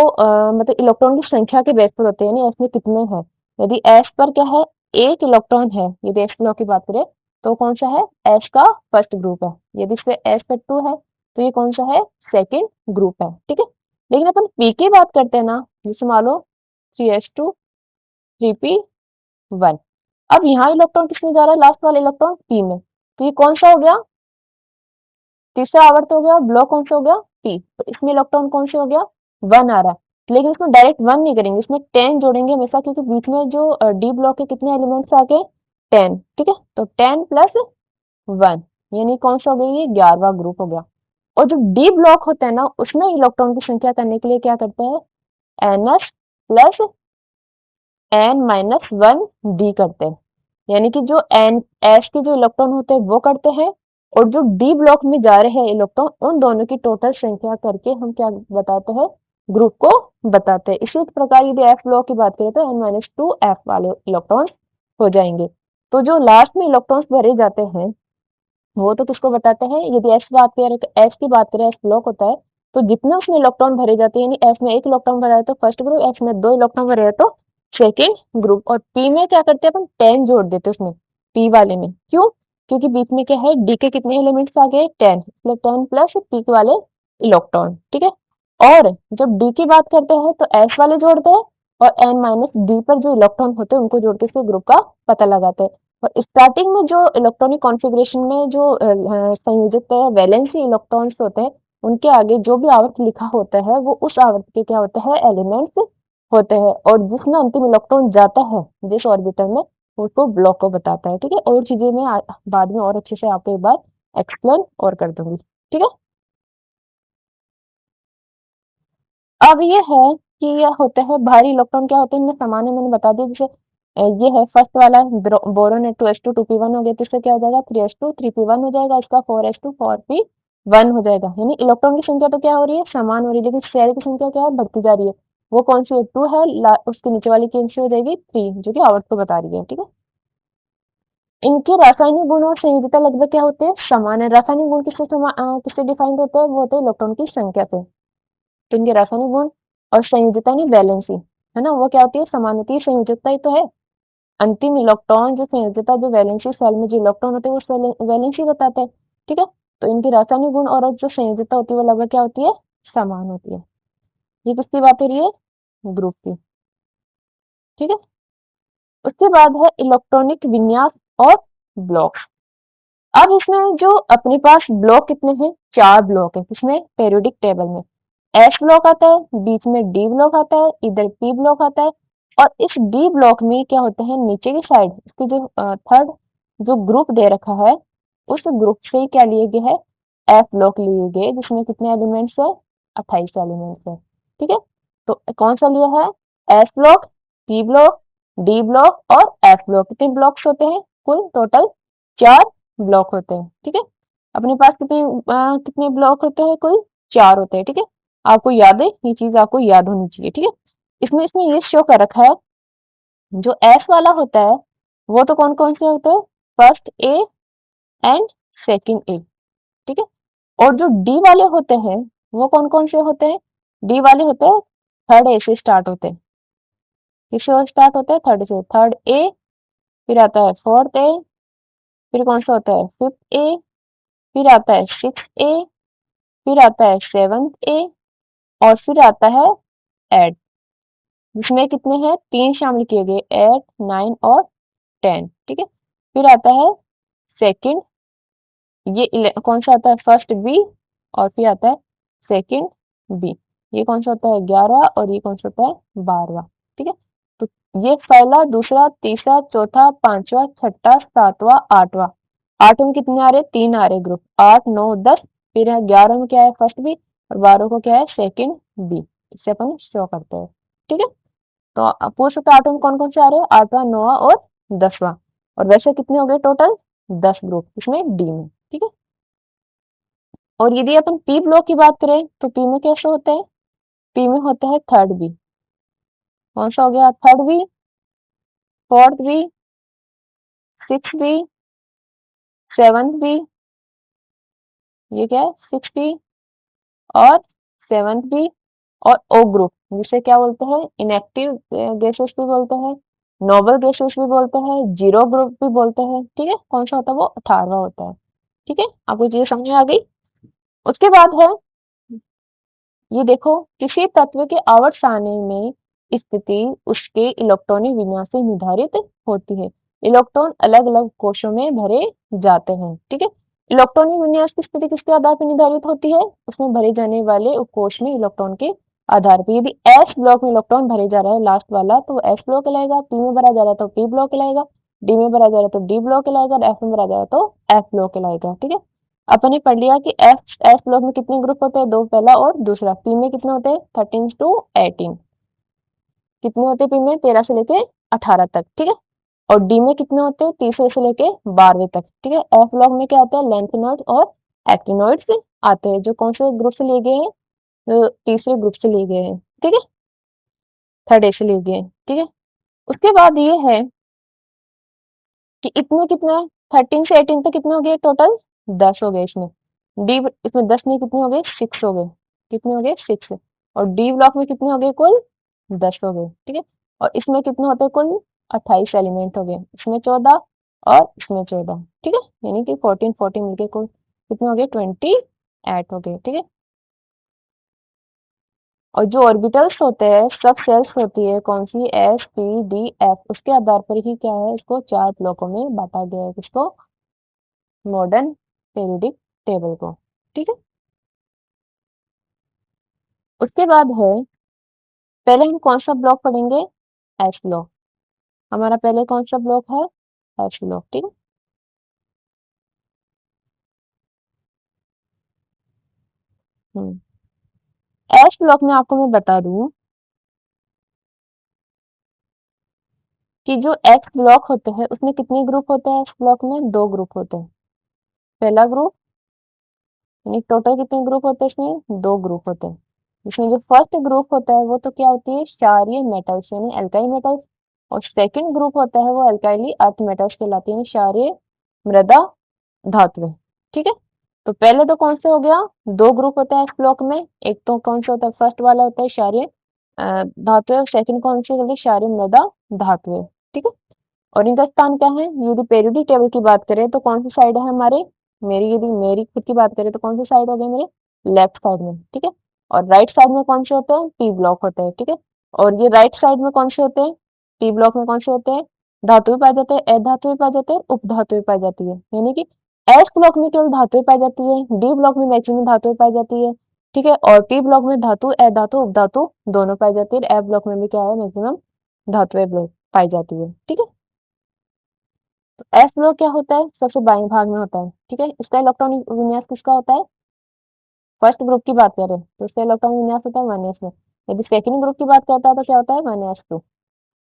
मतलब इलेक्ट्रॉन की संख्या के बेस पर होते हैं, यानी एस में कितने हैं। यदि एस पर क्या है, एक इलेक्ट्रॉन है, यदि एस ब्लॉक की बात करें तो कौन सा है, एस का फर्स्ट ग्रुप है। यदि इस पे एस पे 2 है तो ये कौन सा है, सेकंड ग्रुप है, ठीक है। लेकिन अपन पी की बात करते हैं ना, जैसे मान लो 3s2 3p1। अब यहाँ इलेक्ट्रॉन किसमें जा रहा है, लास्ट वाला इलेक्ट्रॉन पी में, तो ये कौन सा हो गया, तीसरा आवर्त हो गया, ब्लॉक कौन सा हो गया, पी। तो इसमें इलेक्ट्रॉन कौन से हो गया, 1 आ रहा है। लेकिन इसमें डायरेक्ट 1 नहीं करेंगे, इसमें 10 जोड़ेंगे हमेशा, क्योंकि बीच में जो डी ब्लॉक के कितने एलिमेंट्स आ गए, 10, ठीक है। तो 10 प्लस 1 यानी कौन सा हो गया, ये 11वां ग्रुप हो गया। और जो डी ब्लॉक होता है ना, उसमें इलेक्ट्रॉन की संख्या करने के लिए क्या करते हैं, n s plus n minus 1 d करते हैं। यानी कि जो एन एस के जो इलेक्ट्रॉन होते हैं वो करते हैं, और जो डी ब्लॉक में जा रहे हैं इलेक्ट्रॉन उन दोनों की टोटल संख्या करके हम क्या बताते हैं, ग्रुप को बताते हैं। इसी प्रकार यदि एफ ब्लॉक की बात करें तो n-2 एफ वाले इलेक्ट्रॉन हो जाएंगे। तो जो लास्ट में इलेक्ट्रॉन्स भरे जाते हैं वो तो किसको बताते हैं, यदि एस बात करें, एस की बात करें, एस ब्लॉक होता है, तो जितने उसमें इलेक्ट्रॉन भरे जाते हैं, यानी एस में एक इलेक्ट्रॉन भरा है तो फर्स्ट ग्रुप, एस में दो इलेक्ट्रॉन भरे हैं तो सेकेंड ग्रुप। और पी में क्या करते हैं, अपन 10 जोड़ देते हैं उसमें, पी वाले में, क्यों, क्योंकि बीच में क्या है, डी के कितने एलिमेंट्स आ गए, 10, इसलिए 10 प्लस पी के वाले इलेक्ट्रॉन, ठीक है। और जब डी की बात करते हैं तो एस वाले जोड़ते हैं, और एन माइनस डी पर जो इलेक्ट्रॉन होते हैं उनको जोड़ के इसके ग्रुप का पता लगाते हैं। और स्टार्टिंग में जो इलेक्ट्रॉनिक कॉन्फ़िगरेशन में जो संयोजित वैलेंसी इलेक्ट्रॉन्स होते हैं, उनके आगे जो भी आवर्त लिखा होता है वो उस आवर्त के क्या होते हैं, एलिमेंट्स होते हैं। और जिसमें अंतिम इलेक्ट्रॉन जाता है जिस ऑर्बिटल में, उसको ब्लॉक को बताता है, ठीक है। और चीजें मैं बाद में और अच्छे से आपको एक बार एक्सप्लेन और कर दूंगी, ठीक है। अब ये है कि ये होते हैं भारी इलेक्ट्रॉन, क्या होते हैं इनमें समान है, मैंने बता दिया। जैसे ये है फर्स्ट वाला बोरोन है, 2s2 2p1 हो गया, तो इससे क्या हो जाएगा, 3s2 3p1 हो जाएगा, इसका 4s2 4p1 हो जाएगा। यानी इलेक्ट्रॉन की संख्या तो क्या हो रही है, समान हो रही है, लेकिन शेल की संख्या क्या है, बढ़ती जा रही है। वो कौन सी है, 2 है, उसके नीचे वाली कैंसिल हो जाएगी 3, जो कि आवर्त को बता रही है, ठीक है। इनके रासायनिक गुण और संयोजिता लगभग क्या होते हैं, समान है। रासायनिक गुण किससे डिफाइंड होते हैं, वो होते हैं इलेक्ट्रॉन की संख्या से। तो इनके रासायनिक गुण और संयोजकता यानी वैलेंसी, है ना, वो क्या होती है, समान होती है। संयोजकता ही तो है, अंतिम इलेक्ट्रॉन जो संयोजकता, जो वैलेंसी सेल में जो इलेक्ट्रॉन होते हैं वो वैलेंसी बताते हैं, ठीक है। तो इनकी रासायनिक गुण और जो संयोजकता होती है वो लगभग क्या होती है, समान होती है। ये किसकी बात हो रही है, ग्रुप की, ठीक है। उसके बाद है इलेक्ट्रॉनिक विन्यास और ब्लॉक। अब इसमें जो अपने पास ब्लॉक कितने हैं, 4 ब्लॉक है, किसमें, पेरियोडिक टेबल में। एस ब्लॉक आता है, बीच में डी ब्लॉक आता है, इधर पी ब्लॉक आता है। और इस डी ब्लॉक में क्या होते हैं, नीचे की साइड इसकी जो थर्ड जो ग्रुप दे रखा है, उस ग्रुप से ही क्या लिए गए है, एफ ब्लॉक लिए गए, जिसमें कितने एलिमेंट्स है, 28 एलिमेंट्स है, ठीक है। तो कौन सा लिया है, S block, P block, D block और एफ ब्लॉक। कितने ब्लॉक्स होते हैं, कुल टोटल 4 ब्लॉक होते हैं, ठीक है। अपने पास कितने ब्लॉक होते हैं, कुल 4 होते हैं, ठीक है। आपको याद है, ये चीज आपको याद होनी चाहिए, ठीक है। इसमें इसमें ये शो कर रखा है, जो एस वाला होता है वो तो कौन कौन से होते हैं, फर्स्ट ए एंड सेकंड ए, ठीक है। और जो डी वाले होते हैं वो कौन कौन से होते हैं, डी वाले होते हैं थर्ड ए से स्टार्ट होते हैं। किससे स्टार्ट होते हैं, थर्ड से, थर्ड ए, फिर आता है फोर्थ ए, फिर कौन सा होता है, फिफ्थ ए, फिर आता है सिक्स ए, फिर आता है सेवंथ ए, और फिर आता है एट, जिसमें कितने हैं, 3 शामिल किए गए, 8 9 और 10, ठीक है। फिर आता है सेकंड, ये कौन सा आता है, फर्स्ट बी, और फिर आता है सेकंड बी। ये कौन सा होता है, 11वां, और ये कौन सा होता है, 12वां, ठीक है। तो ये पहला, दूसरा, तीसरा, चौथा, पांचवा, छठा, सातवां, आठवां। आठवें में कितने आ रहे, 3 आ रहे ग्रुप, 8 9 10। फिर है 11 में क्या है, फर्स्ट बी, और 12 को क्या है, सेकंड बी। इससे अपन शो करते हैं, ठीक है। तो आप पूछ सकते हो आठवां में कौन कौन से आ रहे हैं, 8वां 9वां और 10वां। और वैसे कितने हो गए टोटल 10 ग्रुप इसमें डी में, ठीक है। और यदि अपन पी ब्लॉक की बात करें तो पी में कैसे होते हैं, पी में होता है थर्ड बी, कौन सा हो गया third B, fourth B, six B, seventh B, ये क्या है सिक्स बी और सेवंथ बी, और ओ ग्रुप जिसे क्या बोलते हैं इनएक्टिव गैसेस भी बोलते हैं, नोबल गैसेस भी बोलते हैं, जीरो ग्रुप भी बोलते हैं, ठीक है। कौन सा होता है वो 18वां होता है, ठीक है। आपको चीजें समझ में आ गई। उसके बाद है ये देखो किसी तत्व के आवर्त सारणी में स्थिति उसके इलेक्ट्रॉनिक विन्यास से निर्धारित होती है। इलेक्ट्रॉन अलग अलग कोशों में भरे जाते हैं, ठीक है। इलेक्ट्रॉनिक विन्यास की स्थिति किसके आधार पर निर्धारित होती है, उसमें भरे जाने वाले कोश में इलेक्ट्रॉन के आधार पर। यदि एस ब्लॉक में इलेक्ट्रॉन भरे जा रहा है लास्ट वाला तो एस ब्लॉक कहलाएगा, पी में भरा जा रहा है तो पी ब्लॉक कहलाएगा, डी में भरा जा रहा है तो डी ब्लॉक कहलाएगा और एफ में भरा जा रहा है तो एफ ब्लॉक कहलाएगा, ठीक है। अपन ने पढ़ लिया कि एफ एस ब्लॉक में कितने ग्रुप होते हैं, दो, पहला और दूसरा। पी में कितने होते हैं 13 टू 18, कितने होते हैं पी में 13 से लेके 18 तक, ठीक है। और डी में कितने होते हैं तीसरे से लेके 12वें तक, ठीक है। एफ ब्लॉक में क्या होता है लेंथेनॉइड और एक्टिनॉइड्स आते हैं जो कौन से ग्रुप से लिए गए हैं, तो तीसरे ग्रुप से लिए गए हैं, ठीक है, थर्ड ए से लिए गए हैं, ठीक है। उसके बाद ये है कि इतने कितने 13 से 18 तक कितने हो गए टोटल 10 हो गए इसमें। डी इसमें 10 नहीं कितने हो गए 6 हो गए, कितने हो गए 6। और डी ब्लॉक में कितने हो गए कुल 10 हो गए, ठीक है। और इसमें कितने होते हैं कुल 28 एलिमेंट हो गए, इसमें 14 और इसमें 14, ठीक है। यानी कि 14 14 मिलके कुल कितने हो गए 28 हो गए, ठीक है। और जो ऑर्बिटल्स होते हैं सब सेल्स होती है कौन सी एस पी डी एफ, उसके आधार पर ही क्या है इसको चार ब्लॉकों में बांटा गया है, किसको मॉडर्न पीरियोडिक टेबल को, ठीक है। उसके बाद है पहले हम कौन सा ब्लॉक पढ़ेंगे एस ब्लॉक, हमारा पहले कौन सा ब्लॉक है एस ब्लॉक, ठीक है। एस ब्लॉक में आपको मैं बता दूं कि जो एक्स ब्लॉक होते हैं उसमें कितने ग्रुप होते हैं, एस ब्लॉक में दो ग्रुप होते हैं। पहला ग्रुप यानी टोटल कितने ग्रुप होते हैं इसमें दो ग्रुप होते हैं, जिसमें जो फर्स्ट ग्रुप होता है वो तो क्या होती है क्षारीय मेटल्स यानी एल्काइल मेटल्स, और सेकंड ग्रुप होता है वो अल्काइली अर्थ मेटल्स कहलाती है यानी क्षारीय मृदा धातुएं, ठीक है। तो पहले तो कौन से हो गया दो ग्रुप होता है इस ब्लॉक में, एक तो कौन सा होता है फर्स्ट वाला होता है क्षारीय धातुएं और सेकंड कौन सी होती है क्षारीय मृदा धातुएं, ठीक है। और इनका स्थान क्या है, यदि पेरियोडिक टेबल की बात करें तो कौन सी साइड है हमारे, मेरी यदि मेरी खुद की बात करें तो कौन सी साइड हो गई मेरे लेफ्ट साइड में, ठीक है। और राइट साइड में कौन से होते हैं पी ब्लॉक होते हैं, ठीक है। और ये राइट साइड में कौन से होते हैं पी ब्लॉक में कौन से होते हैं धातु भी पाए जाते हैं, अधातु भी पाए जाते हैं, उपधातु भी पाई जाती है, यानी कि एस ब्लॉक में केवल धातु पाई जाती है, डी ब्लॉक में मैक्सिमम धातु पाई जाती है, ठीक है। और पी ब्लॉक में धातु अधातु उपधातु दोनों पाई जाती है, एफ ब्लॉक में भी क्या है मैक्सिमम धातुएं पाई जाती है, ठीक है। एस ब्लॉक क्या होता है सबसे बाएं भाग में होता है, ठीक है। इसका इलेक्ट्रॉनिक विन्यास किसका होता है, फर्स्ट ग्रुप की बात करें तो इसका इलेक्ट्रॉनिक विन्यास होता है 1s में, यदि सेकंड ग्रुप की बात करता है तो क्या होता है 1s2।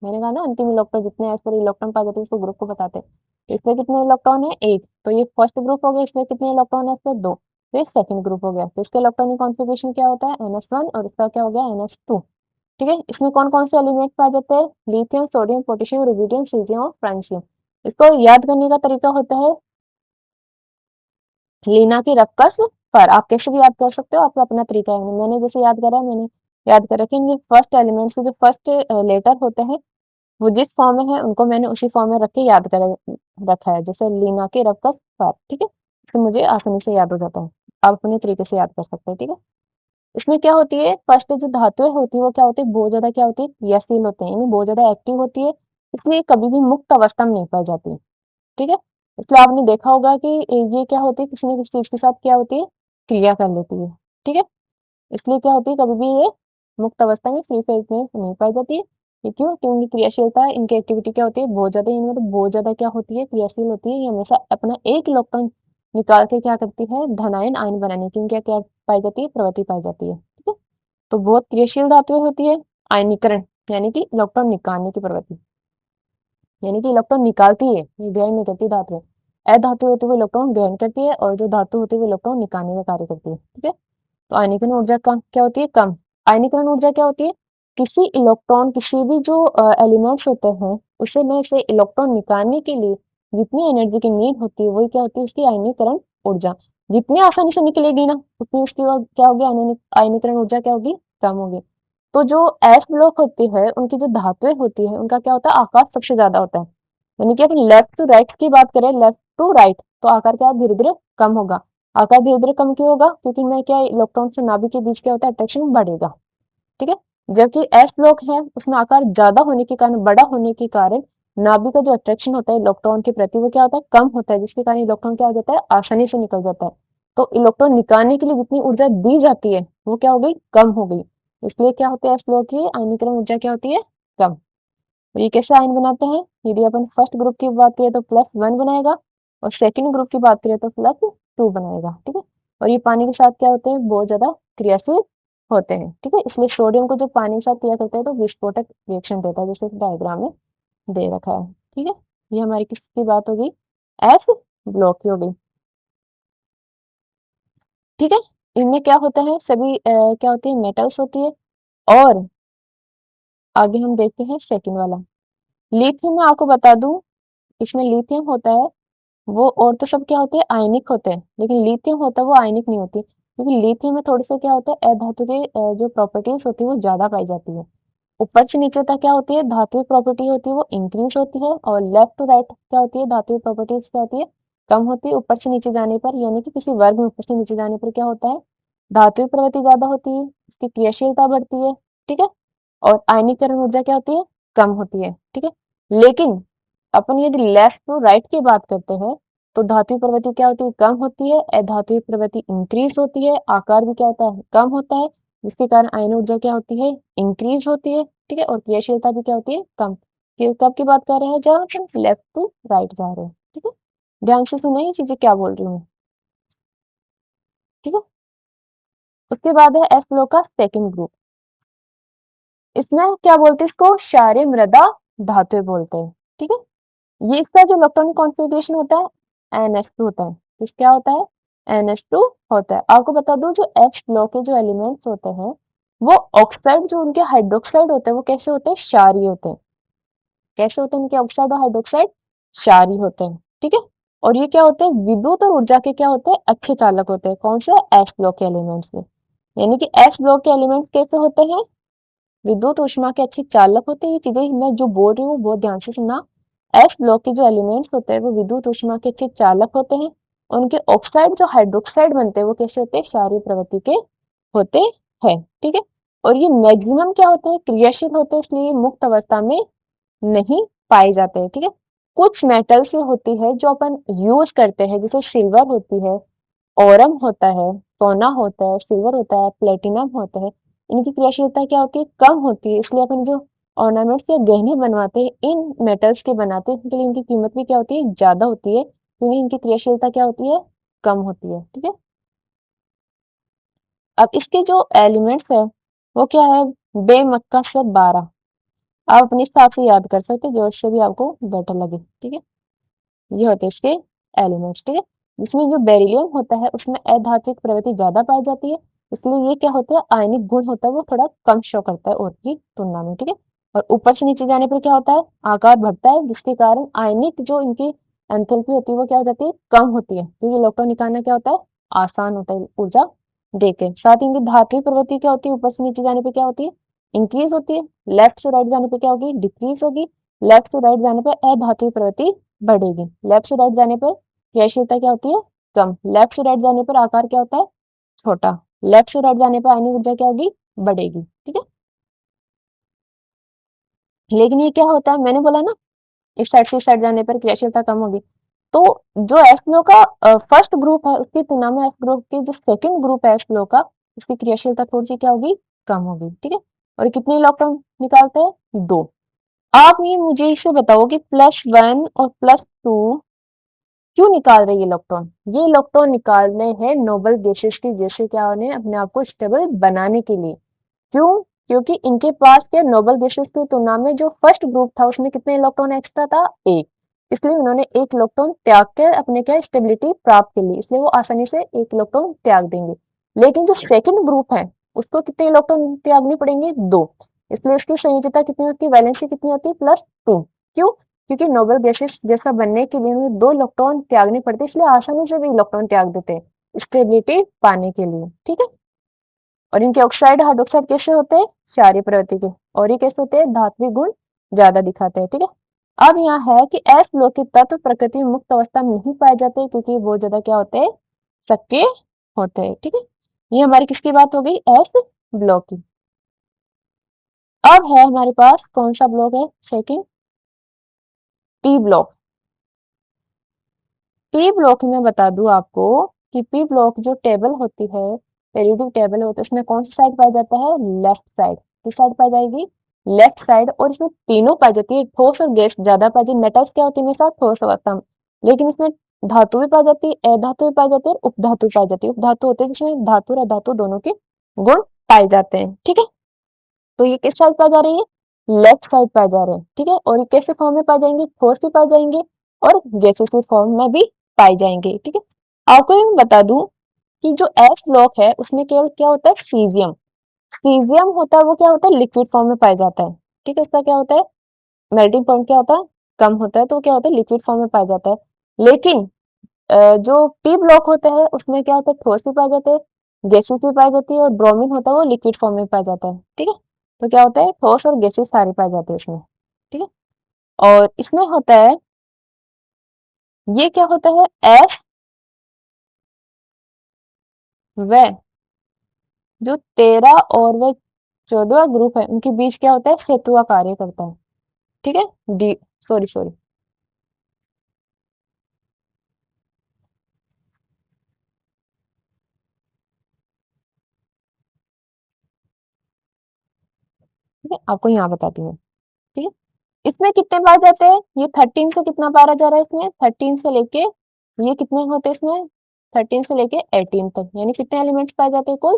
मैंने कहा ना अंतिम इलेक्ट्रॉन जितने एस पर इलेक्ट्रॉन पाए जाते हैं उसको ग्रुप को बताते हैं। तो इसमें कितने इलेक्ट्रॉन है एक, तो ये फर्स्ट ग्रुप हो गया, इसमें कितने इलेक्ट्रॉन है इस पे दो, तो ये सेकंड ग्रुप हो गया। तो इसका इलेक्ट्रॉनिक कॉन्फ़िगरेशन क्या होता है NS1 और इसका क्या हो गया NS2, ठीक है। इसमें कौन कौन से एलिमेंट पाए जाते हैं lithium sodium potassium rubidium caesium और फ्रांसियम। इसको याद करने का तरीका होता है लीना की रक्कस पर, आप कैसे भी याद कर सकते हो आपका अपना तरीका है, मैंने जैसे याद करा मैंने याद कर रखे हैं। ये फर्स्ट एलिमेंट्स के जो फर्स्ट लेटर होते हैं वो जिस फॉर्म में है उनको मैंने उसी फॉर्म में रख के याद कर रखा है, जैसे लीना के रक्कस पर, ठीक है। तो मुझे आसानी से याद हो जाता है, आप अपने तरीके से याद कर सकते हैं, ठीक है। इसमें क्या होती है फर्स्ट जो धातुएं होती है वो क्या होती है बहुत ज्यादा क्या होती है क्रियाशील होते हैं यानी बहुत ज्यादा एक्टिव होती है, इसलिए कभी भी मुक्त अवस्था में नहीं पाई जाती, ठीक है। इसलिए आपने देखा होगा कि ये क्या होती है किसी न किसी चीज के साथ क्या होती है क्रिया कर लेती है, ठीक है। इसलिए क्या होती है कभी भी ये मुक्त अवस्था में फ्री फेज में नहीं पाई जाती है, ये क्यों, क्योंकि क्रियाशीलता इनकी एक्टिविटी क्या होती है बहुत ज्यादा, इनमें तो बहुत ज्यादा क्या होती है क्रियाशील होती है, ये हमेशा अपना एक इलेक्ट्रॉन निकाल के क्या करती है धनायन आयन बनाने की इनकी क्या पाई जाती है प्रवृत्ति पाई जाती है, ठीक है। तो बहुत क्रियाशील धातुएं होती है, आयनीकरण यानी कि इलेक्ट्रॉन निकालने की प्रवृत्ति। यानी कि इलेक्ट्रॉन निकालती है, ये ग्रहण नहीं करती धातु। अधातु होती है वो इलेक्ट्रॉन ग्रहण करती है और जो धातु होती है वो इलेक्ट्रॉन निकालने का कार्य करती है। ठीक है, तो आयनीकरण ऊर्जा कम क्या होती है? कम। आयनीकरण ऊर्जा क्या होती है? किसी इलेक्ट्रॉन, किसी भी जो एलिमेंट्स होते हैं उसे में से इलेक्ट्रॉन निकालने के लिए जितनी एनर्जी की नीड होती है वही क्या होती है? उसकी आयनीकरण ऊर्जा। जितनी आसानी से निकलेगी ना उतनी उसकी क्या होगी? आयनीकरण ऊर्जा क्या होगी? कम होगी। तो जो एस ब्लॉक होती है उनकी जो धातुएं होती है उनका क्या होता है? आकार सबसे ज्यादा होता है। यानी कि अपन लेफ्ट टू राइट की बात करें, लेफ्ट टू राइट, तो आकार क्या धीरे धीरे कम होगा। आकार धीरे धीरे कम क्यों होगा? क्योंकि मैं क्या, इलेक्ट्रॉन से नाभिक के बीच क्या होता है? अट्रैक्शन बढ़ेगा। ठीक है, जबकि एस ब्लॉक है उसमें आकार ज्यादा होने के कारण, बड़ा होने के कारण नाभिक का जो अट्रैक्शन होता है इलेक्ट्रॉन के प्रति वो क्या होता है? कम होता है, जिसके कारण इलेक्ट्रॉन क्या हो जाता है? आसानी से निकल जाता है। तो इलेक्ट्रॉन निकालने के लिए जितनी ऊर्जा दी जाती है वो क्या हो गई? कम हो गई। इसलिए क्या होता है? एस ब्लॉक की आयनीकरण ऊर्जा क्या होती है? कम। और ये कैसे आयन बनाते हैं? यदि अपन फर्स्ट ग्रुप की बात करें तो +1 बनाएगा और सेकंड ग्रुप की बात करें तो +2 बनाएगा। ठीक है, और ये पानी के साथ क्या होते हैं? बहुत ज्यादा क्रियाशील होते हैं। ठीक है, इसलिए सोडियम को जो पानी के साथ क्रिया करता है तो विस्फोटक रिएक्शन देता है, जैसे डायग्राम में दे रखा है। ठीक है, ये हमारी किसकी बात होगी? एस ब्लॉक की हो गई। ठीक है, इनमें क्या होता है? सभी क्या होती है? मेटल्स होती है। और आगे हम देखते हैं सेकंड वाला, लिथियम। में आपको बता दूं, इसमें लिथियम होता है वो, और तो सब क्या होते हैं? आयनिक होते हैं, लेकिन लिथियम होता है वो आयनिक नहीं होती, क्योंकि लिथियम में थोड़े से क्या होता है? अधातु के जो प्रॉपर्टीज होती है वो ज्यादा पाई जाती है। ऊपर से नीचे तक क्या होती है? धात्विक प्रॉपर्टी होती है वो इंक्रीज होती है, और लेफ्ट टू राइट क्या होती है? धात्विक प्रॉपर्टीज क्या होती है? कम होती है। ऊपर से नीचे जाने पर, यानी कि किसी वर्ग में ऊपर से नीचे जाने पर क्या होता है? धात्विक प्रवृत्ति ज्यादा होती है, उसकी क्रियाशीलता बढ़ती है। ठीक है, और आयनीकरण ऊर्जा क्या होती है? कम होती है। ठीक है, लेकिन अपन यदि लेफ्ट टू राइट की बात करते हैं तो धात्विक प्रवृत्ति क्या होती है? कम होती है। अधात्विक प्रवृत्ति इंक्रीज होती है, आकार भी क्या होता है? कम होता है, जिसके कारण आयन ऊर्जा क्या होती है? इंक्रीज होती है। ठीक है, और क्रियाशीलता भी क्या होती है? कम। ये कब की बात कर रहे हैं? जहाँ हम लेफ्ट टू राइट जा रहे हैं। ठीक है, ध्यान से सुनो ये चीजें क्या बोल रही हूँ। ठीक है, उसके बाद है एस ब्लॉक का सेकंड ग्रुप। इसमें क्या बोलते हैं? इसको क्षारीय मृदा धातु बोलते हैं। ठीक है, ये इसका जो इलेक्ट्रॉनिक कॉन्फ़िगरेशन होता है NH2 होता है। इस क्या होता है? NH2 होता है। आपको बता दूं, जो H ब्लॉक के जो एलिमेंट्स होते हैं वो ऑक्साइड, जो उनके हाइड्रोक्साइड होते हैं वो कैसे होते हैं? क्षारीय होते हैं। कैसे होते हैं उनके ऑक्साइड और हाइड्रोक्साइड? क्षारीय होते हैं। ठीक है, और ये क्या होते हैं? विद्युत और ऊर्जा के क्या होते हैं? अच्छे चालक होते हैं। कौन से? एस ब्लॉक के एलिमेंट्स में। यानी कि एस ब्लॉक के एलिमेंट्स कैसे होते हैं? विद्युत ऊष्मा के अच्छे चालक होते हैं। ये चीजें मैं जो बोल रही हूँ बहुत ध्यान से सुनना। एस ब्लॉक के जो एलिमेंट्स होते हैं वो विद्युत ऊष्मा के अच्छे चालक होते हैं। उनके ऑक्साइड जो हाइड्रोक्साइड बनते हैं वो कैसे होते हैं? क्षारीय प्रवृत्ति के होते हैं। ठीक है, और ये मैक्सिमम क्या होते हैं? क्रियाशील होते हैं, इसलिए ये मुक्त अवस्था में नहीं पाए जाते हैं। ठीक है, कुछ मेटल्स होती है जो अपन यूज करते हैं, जैसे सिल्वर होती है, ओरम होता है, सोना होता है, सिल्वर होता है, प्लेटिनम होता है। इनकी क्रियाशीलता क्या होती है? कम होती है, इसलिए अपन जो ऑर्नामेंट्स या गहने बनवाते हैं इन मेटल्स के बनाते हैं, इनके लिए इनकी कीमत भी क्या होती है? ज्यादा होती है, क्योंकि इनकी क्रियाशीलता क्या होती है? कम होती है। ठीक है, अब इसके जो एलिमेंट्स है वो क्या है? बेमक्का से 12। आप अपने हिसाब से याद कर सकते हैं, जो इससे भी आपको बेटर लगे। ठीक है, ये होते हैं इसके एलिमेंट्स। ठीक है, जिसमें जो बेरिलियम होता है उसमें अधात्विक प्रवृत्ति ज्यादा पाई जाती है, इसलिए ये क्या होता है? आयनिक गुण होता है वो थोड़ा कम शो करता है और की तुलना में। ठीक है, और ऊपर से नीचे जाने पर क्या होता है? आकार बढ़ता है, जिसके कारण आयनिक जो इनकी एंथैल्पी होती है वो क्या हो जाती है? कम होती है, क्योंकि इलेक्ट्रॉन निकालना क्या होता है? आसान होता है ऊर्जा देके। साथ ही इनकी धात्विक प्रवृत्ति क्या होती है? ऊपर से नीचे जाने पर क्या होती है? इंक्रीज होती है। लेफ्ट से राइट जाने पर क्या होगी? डिक्रीज होगी। लेफ्ट टू राइट जाने पर अधात्विक प्रवृत्ति बढ़ेगी। लेफ्ट से राइट जाने पर क्रियाशीलता क्या होती है? कम। लेफ्ट से राइट जाने पर आकार क्या होता है? छोटा। लेफ्ट से राइट जाने पर आयनिक ऊर्जा क्या होगी? बढ़ेगी। ठीक है, लेकिन ये क्या होता है? मैंने बोला ना, इस साइड से इस साइड जाने पर क्रियाशीलता कम होगी। तो जो एस्प्लो का फर्स्ट ग्रुप है उसकी तुलना में एस ग्रुप के जो सेकंड ग्रुप है एस्प्लो का, उसकी क्रियाशीलता थोड़ी सी क्या होगी? कम होगी। ठीक है, और ये कितने इलेक्ट्रॉन निकालते हैं? 2। आप ये मुझे इसे बताओ कि +1 और +2 क्यों निकाल रहे हैं ये इलेक्ट्रॉन? ये इलेक्ट्रॉन निकालने हैं नोबल गैसेस की, जैसे क्या उन्हें अपने आप को स्टेबल बनाने के लिए। क्यों? क्योंकि इनके पास के नोबल गैसेस की तुलना में जो फर्स्ट ग्रुप था उसमें कितने इलेक्ट्रॉन एक्स्ट्रा था, एक। इसलिए उन्होंने एक इलेक्ट्रॉन त्याग कर अपने क्या स्टेबिलिटी प्राप्त के लिए, इसलिए वो आसानी से एक इलेक्ट्रॉन त्याग देंगे। लेकिन जो सेकंड ग्रुप है उसको कितने इलेक्ट्रॉन त्यागने पड़ेंगे, दो। इसलिए इसकी संयोजकता कितनी होती है, वैलेंसी कितनी होती है, +2। क्यों? क्योंकि नोबल गैसेस जैसा बनने के लिए उन्हें दो इलेक्ट्रॉन त्यागने पड़ते हैं, इसलिए आसानी से भी इलेक्ट्रॉन त्याग देते हैं स्टेबिलिटी पाने के लिए, ठीक है। और इनके ऑक्साइड हाइड्रोक्साइड कैसे होते हैं, क्षारीय प्रवृत्ति के। और ये कैसे होते हैं, धात्विक गुण ज्यादा दिखाते हैं, ठीक है। अब यहाँ है कि एस ब्लॉक के तत्व प्रकृति में मुक्त अवस्था में नहीं पाए जाते क्योंकि ये बहुत ज्यादा क्या होते हैं, सक्रिय होते हैं, ठीक है। ये हमारी किसकी बात हो गई, एस ब्लॉक की। अब है हमारे पास कौन सा ब्लॉक है, second, P block. P block में बता दूं आपको कि पी ब्लॉक जो टेबल होती है, पेरियोडिक टेबल होता है, उसमें कौन सा साइड पाया जाता है, लेफ्ट साइड। किस साइड पाई जाएगी, लेफ्ट साइड। और इसमें तीनों पाई जाती है, ठोस और गैस ज्यादा पाई जाती है। मेटल्स क्या होती है हमेशा ठोस अवस्था में, लेकिन इसमें धातु भी पाई जाती है, अधातु भी पाई जाती है और उपधातु पाई जाती है। उपधातु होते हैं जिसमें धातु और अधातु दोनों के गुण पाए जाते हैं, ठीक है। तो ये किस साइड पाई जा रही है, लेफ्ट साइड पाए जा रहे हैं, ठीक है। और ये कैसे फॉर्म में पाए जाएंगे, ठोस भी पाए जाएंगे और गैसेस के फॉर्म में भी पाए जाएंगे, ठीक है। आपको ये मैं बता दूं कि जो एस ब्लॉक है उसमें केवल क्या होता है, सीजियम। सीजियम होता है वो क्या होता है, लिक्विड फॉर्म में पाया जाता है, ठीक है। उसका क्या होता है, मेल्टिंग पॉइंट क्या होता है, कम होता है, तो क्या होता है, लिक्विड फॉर्म में पाया जाता है। लेकिन जो पी ब्लॉक होता है उसमें क्या होता है, ठोस भी पाए जाते हैं, गैसेस भी पाई जाती है और ब्रोमीन होता है वो लिक्विड फॉर्म में पाया जाता है, ठीक है। तो क्या होता है, ठोस और गैसेस सारी पाई जाती है इसमें, ठीक है। और इसमें होता है, ये क्या होता है, एस व जो 13 और वह 14वां ग्रुप है उनके बीच क्या होता है, सेतु का कार्य करता है, ठीक है। डी, सॉरी सॉरी, ठीक है, आपको यहाँ बताती हूँ, ठीक है। इसमें कितने पाए जाते हैं, ये 13 से कितना पारा जा रहा है इसमें, 13 से लेके ये कितने होते हैं इसमें, 13 से लेके 18 तक, यानी कितने एलिमेंट्स पाए जाते हैं, कुल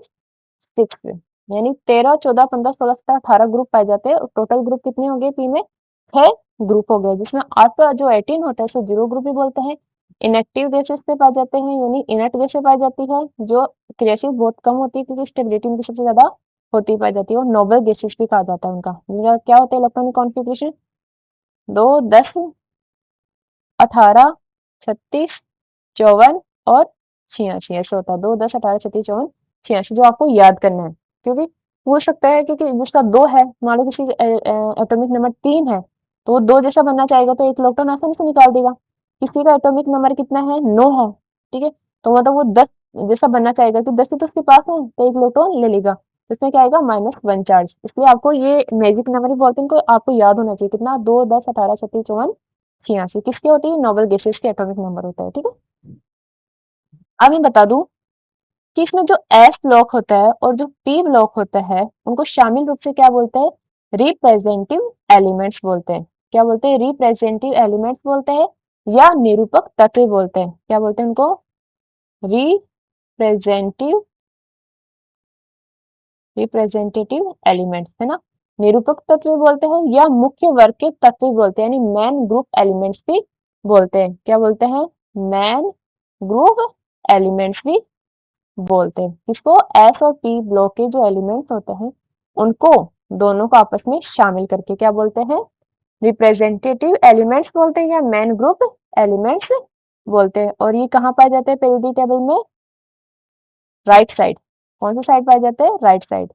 6। यानी 13, 14, 15, 16, 17, 18 ग्रुप पाए जाते हैं। टोटल ग्रुप कितने हो गए पी में, 6 ग्रुप हो गए, जिसमें आपका जो 18 होता है उसे जीरो ग्रुप भी बोलते हैं। इनएक्टिव गैसेस से पाए जाते हैं, यानी इनर्ट गैस से पाई जाती है, जो क्रियाशील बहुत कम होती है क्योंकि स्टेबिलिटी उनकी सबसे ज्यादा होती पाई जाती है। और नोबल गैसेस भी कहा जाता है उनका। इनका क्या होता है इलेक्ट्रॉनिक कॉन्फ़िगरेशन, 2, 10, 18, 36, 54 और 86, ऐसे होता है। 2, 10, 18, 36, 54, 86, जो आपको याद करना है, क्योंकि हो सकता है क्योंकि जिसका 2 है, मान लो किसी एटॉमिक नंबर 3 है, तो वो 2 जैसा बनना चाहेगा तो एक इलेक्ट्रॉन आसानी से निकाल देगा। किसी का एटॉमिक नंबर कितना है, 9 है, ठीक है, तो मतलब वो 10 जैसा बनना चाहेगा कि 10 ही तो उसके पास है, तो एक इलेक्ट्रॉन ले लेगा, तो इसमें क्या आएगा, -1 चार्ज। इसलिए आपको ये मैजिक नंबर ही बोलते हैं, इनको आपको याद होना चाहिए, कितना, 2, 10, 18, 36, 54, 86, किसके होती है, नोबल गैसेस के एटॉमिक नंबर होता है, ठीक है। अब मैं बता दूं कि इसमें जो एस ब्लॉक होता है और जो पी ब्लॉक होता है उनको शामिल रूप से क्या बोलते हैं, रिप्रेजेंटेटिव एलिमेंट्स बोलते हैं। क्या बोलते हैं, रिप्रेजेंटेटिव एलिमेंट्स बोलते हैं या निरूपक तत्व बोलते हैं। क्या बोलते हैं उनको, रिप्रेजेंटिव, रिप्रेजेंटेटिव एलिमेंट्स, है ना। निरूपक तत्व बोलते हैं या मुख्य वर्ग के तत्व बोलते हैं, यानी मैन ग्रुप एलिमेंट्स भी बोलते हैं। क्या बोलते हैं, मैन ग्रुप एलिमेंट्स भी बोलते हैं। किसको, एस और पी ब्लॉक के जो एलिमेंट्स होते हैं उनको, दोनों को आपस में शामिल करके क्या बोलते हैं, रिप्रेजेंटेटिव एलिमेंट्स बोलते हैं या मेन ग्रुप एलिमेंट्स बोलते हैं। और ये कहाँ पाए जाते हैं पीरियोडिक टेबल में, राइट साइड। कौन सा साइड पाए जाते हैं, राइट साइड,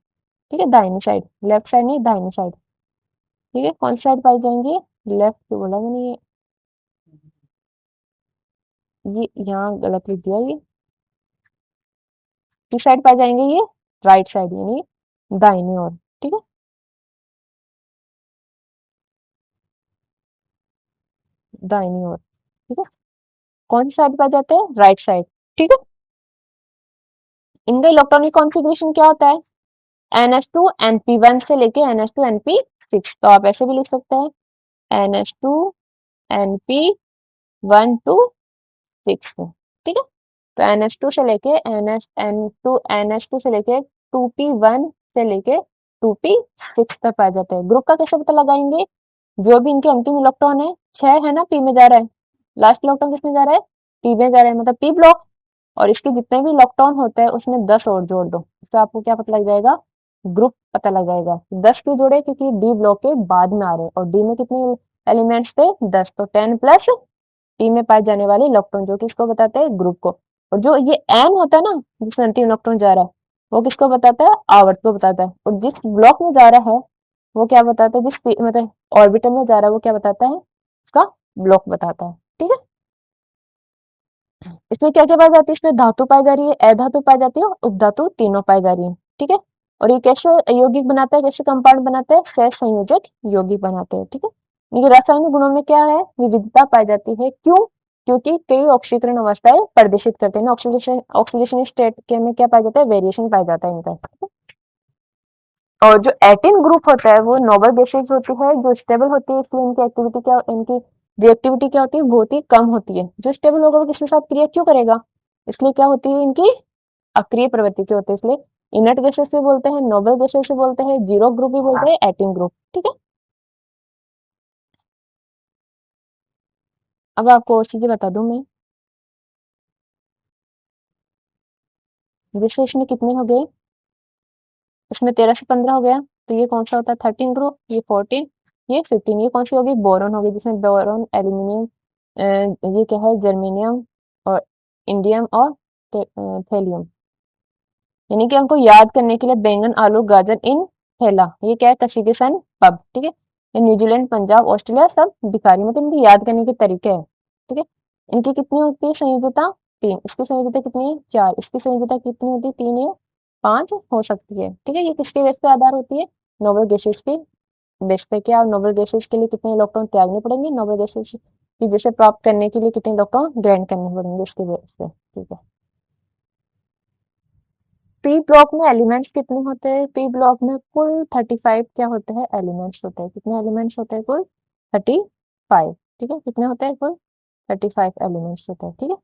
ठीक है, दाहिनी साइड, लेफ्ट साइड नहीं, दाहिनी साइड, ठीक है। कौन सी साइड पाई जाएंगे, लेफ्ट तो बोला मैंने, ये यहाँ गलत लिख दिया, ये किस साइड पाए जाएंगे, ये राइट साइड, यानी दाहिनी ओर, ठीक है, दाहिनी ओर, ठीक है। कौन सी साइड पाए जाते हैं, राइट साइड, ठीक है। इनका इलेक्ट्रॉनिक कॉन्फ़िगरेशन क्या होता है, NH2 NP1 से लेके NH2 NP6। तो आप ऐसे भी लिख सकते हैं, NH2 NP1 to 6, ठीक है। तो NH2 से लेके NH2 NH2 से लेके 2P1 से लेके 2p 6 पर पाए जाते हैं। ग्रुप का कैसे पता लगाएंगे? जो भी इनके अंतिम इलेक्ट्रॉन है 6 है ना, p में जा रहा है, लास्ट इलेक्ट्रॉन किसमें जा रहा है? p में जा रहा है, मतलब p ब्लॉक, और इसके जितने भी इलेक्ट्रॉन होते हैं उसमें 10 और जोड़ दो, इससे आपको क्या पता लग जाएगा? ग्रुप पता लग जाएगा। 10 क्यों जोड़े? क्योंकि डी ब्लॉक के बाद में आ रहे हैं, और डी में कितने एलिमेंट्स थे? 10, तो 10 प्लस टी में पाए जाने वाले इलेक्ट्रॉन, जो कि इसको बताते हैं ग्रुप को। और जो ये एन होता है ना, जिसमें अंतिम इलेक्ट्रॉन जा रहा है, वो किसको बताता है? आवर्त को बताता है। और जिस ब्लॉक में जा रहा है वो क्या बताता है? मतलब ऑर्बिटल में जा रहा है वो क्या बताता है? उसका ब्लॉक बताता है। ठीक है, इसमें क्या क्या पाई जाती है? इसमें धातु पाई जा रही है, अधातु पाई जाती है, और उपधातु तीनों पाई जा रही है। ठीक है, और ये कैसे यौगिक बनाता है, कैसे कंपाउंड बनाते हैं? सहसंयोजक यौगिक बनाते हैं। ठीक है, इनके रासायनिक गुणों में क्या है? विविधता पाई जाती है। क्यों? क्योंकि कई ऑक्सीकरण अवस्थाएं प्रदर्शित करते हैं ना, ऑक्सीडेशन ऑक्सीडेशन स्टेट के में क्या पाया जाता है? वेरिएशन पाया जाता है इनका। ठीक है? और जो एटीन ग्रुप होता है वो नोबल बेसिस होती है, जो स्टेबल होती है, इसलिए इनकी रिएक्टिविटी क्या होती है? बहुत ही कम होती है। जो स्टेबल होगा वो किसके साथ क्रिया क्यों करेगा? इसलिए क्या होती है? इनकी अक्रिय प्रवृत्ति के होते हैं, इसलिए इनर्ट गैसेस भी बोलते हैं, नोबल गैसेस भी बोलते हैं, जीरो ग्रुप भी बोलते हैं, एटीन ग्रुप। ठीक है, अब आपको और चीजें बता दूं मैं। जैसे इसमें कितने हो गए? इसमें 13 से 15 हो गया, तो ये कौन सा होता है? 13 ग्रुप, ये 14, ये 15, ये कौन सी होगी? बोरॉन होगी, जिसमें बोरॉन, एल्यूमिनियम, ये क्या है? जर्मेनियम और इंडियम और थेलियम। यानी कि हमको याद करने के लिए बैंगन, आलू, गाजर इन थैला, ये क्या है? कशीगेसन पब। ठीक है, ये न्यूजीलैंड, पंजाब, ऑस्ट्रेलिया सब भिखारी, मतलब इनकी याद करने के तरीके हैं। ठीक है, इनकी कितनी होती है संयोजकता? 3, इसकी संयोजकता कितनी है? 4, इसकी संयोजकता कितनी होती है? 3 या 5 हो सकती है। ठीक है, ये किसके बेस पे आधार होती है? नोबल गैसेस के बेस पे। क्या नोबल गैसेस के लिए कितने इलेक्ट्रॉन त्यागने पड़ेंगे? नोबल गैसेस की जैसे प्राप्त करने के लिए कितने इलेक्ट्रॉन ग्रहण करने पड़ेंगे उसके बेस पे। ठीक है, पी ब्लॉक में एलिमेंट्स कितने होते हैं? पी ब्लॉक में कुल 35 क्या होते हैं? एलिमेंट्स होते हैं। कितने एलिमेंट्स होते हैं? कुल 35। ठीक है, कितने होते हैं? कुल 35 एलिमेंट्स होते हैं। ठीक है,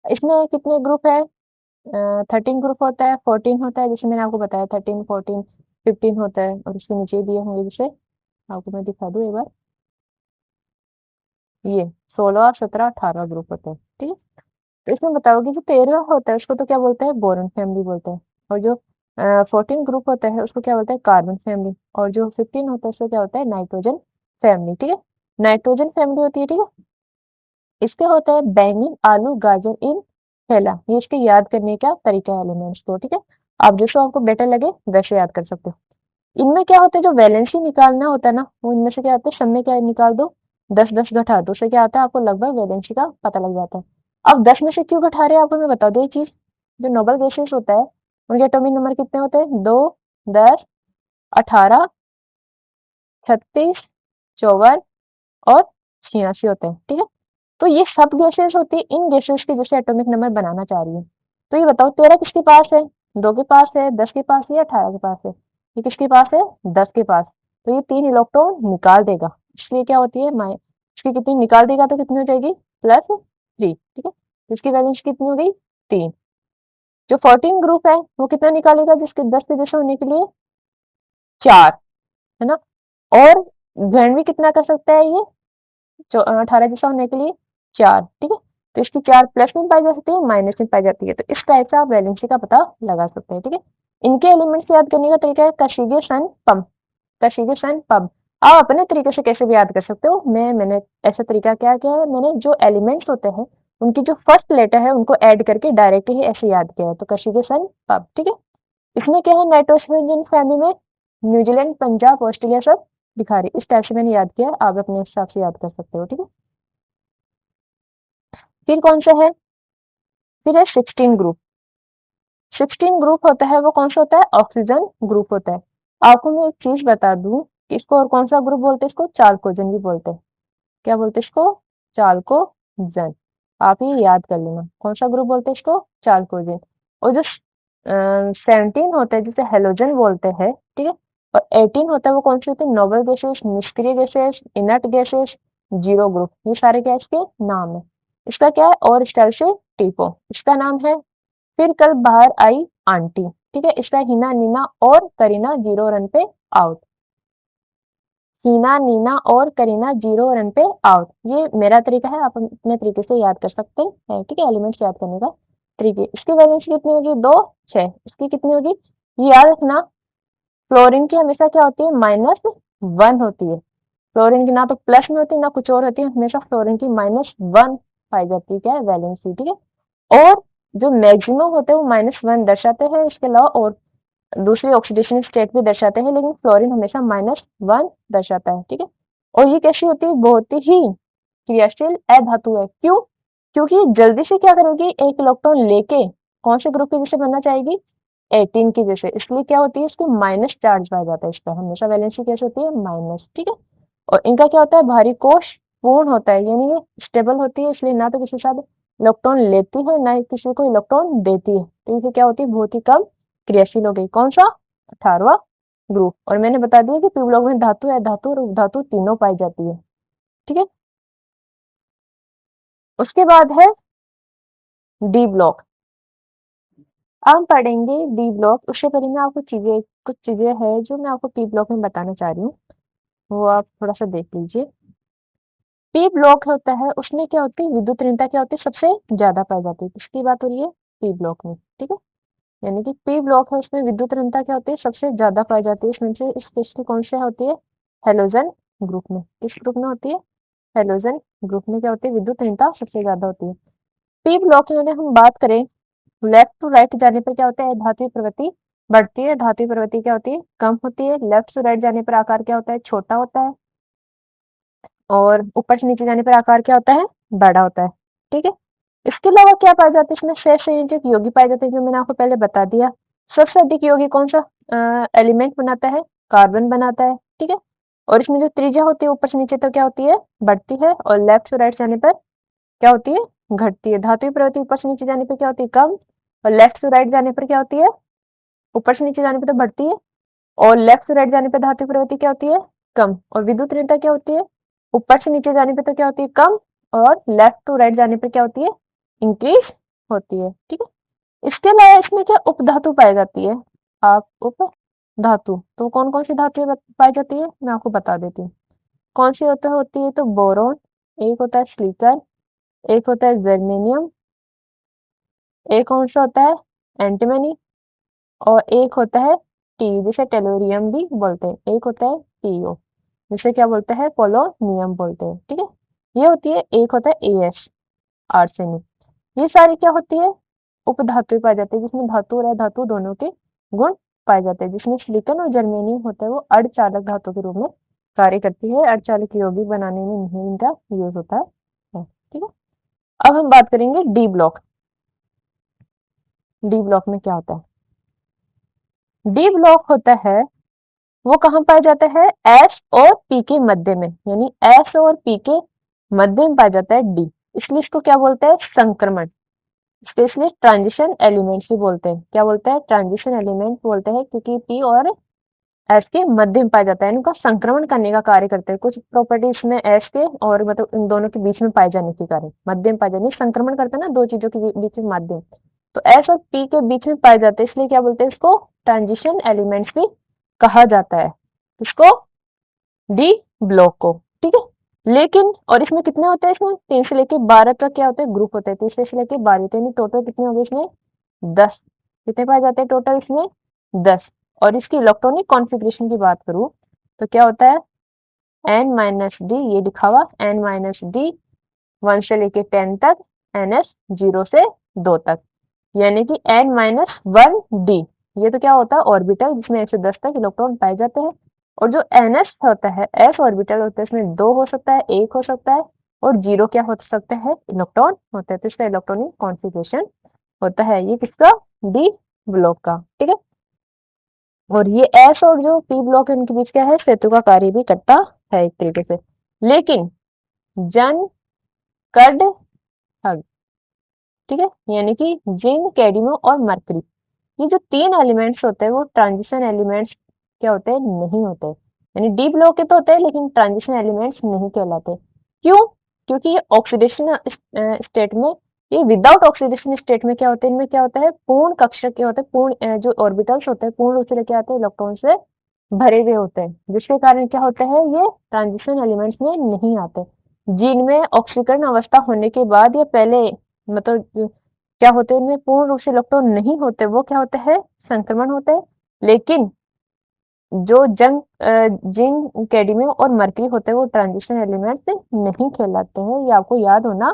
इसमें कितने ग्रुप है? 13 ग्रुप होता है, 14 होता है, जैसे मैंने आपको बताया 13, 14, 15 होता है, और इसके नीचे दिए होंगे, जैसे आपको मैं दिखा दूं एक बार, ये 16, 17, 18 ग्रुप होते हैं। ठीक है, तो इसमें बताओगे जो 13 होता है उसको तो क्या बोलते हैं? बोरॉन फैमिली बोलते हैं। और जो 14 ग्रुप होता है उसको क्या बोलते हैं? Carbon family. और जो 15 होता है उसको क्या होता है? Nitrogen family. ठीक है, नाइट्रोजन फैमिली होती है। ठीक है, इसके होता है बैंगन, आलू, गाजर इन थैला, ये इसके याद करने का तरीका है एलिमेंट्स को। ठीक है, आप जैसे आपको बेटर लगे वैसे याद कर सकते हो। इनमें क्या होता है? जो वैलेंसी निकालना होता है ना, वो इनमें से क्या होता है? सब में क्या निकाल दो, 10 10 घटा दो, उससे क्या आता है? आपको लगभग वैलेंसी का पता लग जाता है। अब 10 में से क्यों घटा रहे हैं आपको मैं बता दो ये चीज। जो नोबल गैसेस होता है उनके एटॉमिक नंबर कितने होते हैं? 2, 10, 18, 36, 54 और 86 होते हैं। ठीक है, तो ये सब गैसेस होती है, इन गैसेस के जैसे एटॉमिक नंबर बनाना चाह रही है। तो ये बताओ 13 किसके पास है? 2 के पास है, 10 के पास है, या 18 के पास है? ये किसके पास है? 10 के पास। तो ये 3 इलेक्ट्रॉन निकाल देगा, इसलिए क्या होती है? इसकी कितनी निकाल देगा तो कितनी हो जाएगी? +3। ठीक है, तो इसकी वैलेंस कितनी हो गई? 3। जो 14 ग्रुप है वो कितना निकालेगा? जिसके 10 के जैसे होने के लिए 4, है ना, और ग्रहण भी कितना कर सकता है ये? 18 जैसा होने के लिए 4। ठीक है, तो इसकी 4 प्लस में पाई जा सकती है, माइनस में पाई जाती है, तो इस टाइप से आप वैलेंसी का पता लगा सकते हैं। ठीक है, इनके एलिमेंट्स याद करने का तरीका है कशीगे सन पम। कशीगे सन पम, आप अपने तरीके से कैसे भी याद कर सकते हो। मैंने ऐसा तरीका क्या किया है? मैंने जो एलिमेंट्स होते हैं उनकी जो फर्स्ट लेटर है उनको ऐड करके डायरेक्ट ही ऐसे याद किया है, तो कशीगे सन पम। ठीक है, इसमें क्या है? नाइट्रोजन फैमिली में न्यूजीलैंड, पंजाब, ऑस्ट्रेलिया सब दिखा रही, इस टाइप से मैंने याद किया, आप अपने हिसाब से याद कर सकते हो। ठीक है, फिर कौन सा है? फिर है 16 ग्रुप। 16 ग्रुप होता है वो कौन सा होता है? ऑक्सीजन ग्रुप होता है। आपको मैं एक चीज बता दूं कि इसको और कौन सा ग्रुप बोलते हैं? इसको चालकोजन भी बोलते हैं। क्या बोलते हैं इसको? चालकोजन। आप ये याद कर लेना, कौन सा ग्रुप बोलते हैं इसको? चालकोजन। और जो 17 होता है जिसे हेलोजन बोलते हैं। ठीक है, और 18 होता है वो कौन से होते हैं? नोबल गैसेस, निष्क्रिय gases, inert gases, zero group, ये सारे क्या इसके नाम है। इसका क्या है? और स्टाइल से टीपो, इसका नाम है फिर कल बाहर आई आंटी। ठीक है, इसका हीना, नीना और करीना 0 रन पे आउट। हीना, नीना और करीना 0 रन पे आउट। ये मेरा तरीका है, आप अपने तरीके से याद कर सकते हैं, ठीक है, एलिमेंट्स याद करने का तरीके। इसकी वैलेंसी कितनी होगी? 2, 6। इसकी कितनी होगी? ये याद रखना, फ्लोरीन की हमेशा क्या होती है? -1 होती है। फ्लोरीन की ना तो प्लस में होती है ना कुछ और होती है, हमेशा फ्लोरीन की -1 पाई जाती है, क्या है? वैलेंसी, ठीक है। और जो मैक्सिमम होते हैं वो -1 दर्शाते हैं, इसके अलावा और दूसरी ऑक्सीडेशन स्टेट भी दर्शाते हैं, लेकिन फ्लोरीन हमेशा -1 दर्शाता है, ठीक है। और ये कैसी होती है? बहुत ही क्रियाशील अधातु है। क्यों? क्योंकि जल्दी से क्या करेगी? एक इलेक्ट्रॉन लेके कौन से ग्रुप की जैसे बनना चाहेगी? 18 की जैसे। इसलिए क्या होती है? इसको माइनस चार्ज पाया जाता है, इस पर हमेशा वैलेंसी कैसे होती है? माइनस, ठीक है। और इनका क्या होता है? भारी कोश पूर्ण होता है, यानी ये स्टेबल होती है, इसलिए ना तो किसी के साथ इलेक्ट्रॉन लेती है ना ही किसी को इलेक्ट्रॉन देती है, तो इसे क्या होती है? बहुत ही कम क्रियाशील हो गई। कौन सा? 18वां ग्रुप। और मैंने बता दिया कि पी ब्लॉक में धातु है, धातु और उपधातु तीनों पाई जाती है, ठीक है। उसके बाद है डी ब्लॉक। अब हम पढ़ेंगे डी ब्लॉक। उससे पहले मैं आपको कुछ चीजें है जो मैं आपको पी ब्लॉक में बताना चाह रही हूँ, वो आप थोड़ा सा देख लीजिए। पी ब्लॉक होता है, उसमें क्या होती है? विद्युत ऋणता क्या होती है? सबसे ज्यादा पाई जाती है। किसकी बात हो रही है? पी ब्लॉक में, ठीक है। यानी कि पी ब्लॉक है, उसमें विद्युत ऋणता क्या होती है? सबसे ज्यादा पाई जाती है। इसमें से स्पेशली कौन से होती है? हेलोजन ग्रुप में। किस ग्रुप में होती है? हेलोजन ग्रुप में क्या होती है? विद्युत ऋणता सबसे ज्यादा होती है। पी ब्लॉक में अगर हम बात करें, लेफ्ट टू राइट जाने पर क्या होता है? धात्विक प्रवृत्ति बढ़ती है, धात्विक प्रवृत्ति क्या होती है? कम होती है। लेफ्ट टू राइट जाने पर आकार क्या होता है? छोटा होता है। और ऊपर से नीचे जाने पर आकार क्या होता है? बड़ा होता है, ठीक है। इसके अलावा क्या पाया जाता है? इसमें शेष संयोजक यौगिक पाए जाते हैं, जो मैंने आपको पहले बता दिया। सबसे अधिक यौगिक कौन सा एलिमेंट बनाता है? कार्बन बनाता है, ठीक है। और इसमें जो त्रिज्या होती है ऊपर से नीचे तो क्या होती है? बढ़ती है। और लेफ्ट टू राइट जाने पर क्या होती है? घटती है। धात्विक प्रवृत्ति ऊपर से नीचे जाने पर क्या होती है? कम। और लेफ्ट टू राइट जाने पर क्या होती है? ऊपर से नीचे जाने पर तो बढ़ती है, और लेफ्ट टू राइट जाने पर धात्विक प्रवृत्ति क्या होती है? कम। और विद्युत ऋणता क्या होती है? ऊपर से नीचे जाने पे तो क्या होती है? कम। और लेफ्ट टू राइट जाने पे क्या होती है? इंक्रीज होती है, ठीक है। इसके अलावा इसमें क्या उपधातु पाई जाती है? आप उपधातु तो कौन कौन सी धातुएं पाई जाती है? मैं आपको बता देती हूँ कौन सी होती है। तो बोरोन, एक होता है सिलिकॉन, एक होता है जर्मेनियम, एक कौन सा होता है? एंटीमनी, और एक होता है टी, जिसे टेलोरियम भी बोलते हैं। एक होता है पीओ, जिसे क्या बोलते हैं? पोलोनियम बोलते हैं, ठीक है। ये होती है। एक होता है एएस, आर्सेनिक। ये सारी क्या होती है? उपधातु पाई जाती है, जिसमें धातु और अधातु दोनों के गुण पाए जाते हैं। जिसमें सिलिकॉन और जर्मेनियम होता है वो अर्धचालक धातु के रूप में कार्य करती है। अर्धचालक यौगिक बनाने में नहीं इनका यूज होता है, ठीक है। अब हम बात करेंगे डी ब्लॉक। डी ब्लॉक में क्या होता है? डी ब्लॉक होता है, वो कहाँ पाया जाता है? एस और पी के मध्य में, यानी एस और पी के मध्य में पाया जाता है डी। इसलिए इसको क्या बोलते हैं? संक्रमण। इसको इसलिए ट्रांजिशन एलिमेंट्स भी बोलते हैं। क्या बोलते हैं? ट्रांजिशन एलिमेंट बोलते हैं, क्योंकि पी और एस के मध्य में पाया जाता है। इनका संक्रमण करने का कार्य करते हैं। कुछ प्रॉपर्टीज में एस के और मतलब इन दोनों के बीच में पाए जाने के कारण मध्य में पाए जाने, संक्रमण करते हैं ना दो चीजों के बीच में माध्यम, तो एस और पी के बीच में पाए जाते हैं, इसलिए क्या बोलते हैं? इसको ट्रांजिशन एलिमेंट्स भी कहा जाता है। इसको डी ब्लॉक को, ठीक है। लेकिन और इसमें कितने होते हैं? इसमें 3 से लेके 12 तक क्या होते हैं? ग्रुप होते हैं। तीसरे से लेके 12 यानी टोटल कितने हो गए इसमें? 10। कितने पाए जाते हैं टोटल इसमें? 10। और इसकी इलेक्ट्रॉनिक कॉन्फ़िगरेशन की बात करूं तो क्या होता है? n माइनस डी, ये लिखा हुआ n माइनस डी 1 से लेके 10 तक, ns 0 से 2 तक, यानी कि n माइनस 1 डी। ये तो क्या होता है? ऑर्बिटल, जिसमें 1 से 10 तक इलेक्ट्रॉन पाए जाते हैं। और जो ns होता है, s ऑर्बिटल होता है, इसमें 2 हो सकता है, 1 हो सकता है, और 0 क्या हो सकता है? इलेक्ट्रॉन होता है। तो इसका इलेक्ट्रॉनिक कॉन्फ़िगरेशन होता है। ये किसका? डी ब्लॉक का, ठीक है। और ये एस और जो पी ब्लॉक है उनके बीच क्या है? सेतु का कार्य भी करता है एक तरीके से। लेकिन जन, कड, हग, ठीक है, यानी कि जिंक, कैडमियम और मरकरी, ये जो 3 एलिमेंट्स होते हैं वो ट्रांजिशन एलिमेंट्स क्या होते हैं? नहीं होते। यानी डी ब्लॉक के तो होते हैं, लेकिन ट्रांजिशन एलिमेंट्स नहीं कहलाते। क्यों? क्योंकि ये ऑक्सीडेशन स्टेट में ये विदाउट ऑक्सीडेशन स्टेट में क्या होते हैं, इनमें क्या होता है, पूर्ण कक्षक क्या होते हैं, पूर्ण जो ऑर्बिटल्स होते हैं पूर्ण रूप से लेके आते हैं इलेक्ट्रॉन से भरे हुए होते हैं, जिसके कारण क्या होता है, ये ट्रांजिशन एलिमेंट्स में नहीं आते। जिनमें ऑक्सीकरण अवस्था होने के बाद या पहले मतलब क्या होते हैं, इनमें पूर्ण रूप से इलेक्ट्रॉन नहीं होते, वो क्या होते हैं, संक्रमण होते हैं। लेकिन जो जिंक, कैडमियम और मरकरी होते हैं वो ट्रांजिशन एलिमेंट्स नहीं कहलाते हैं, ये आपको याद होना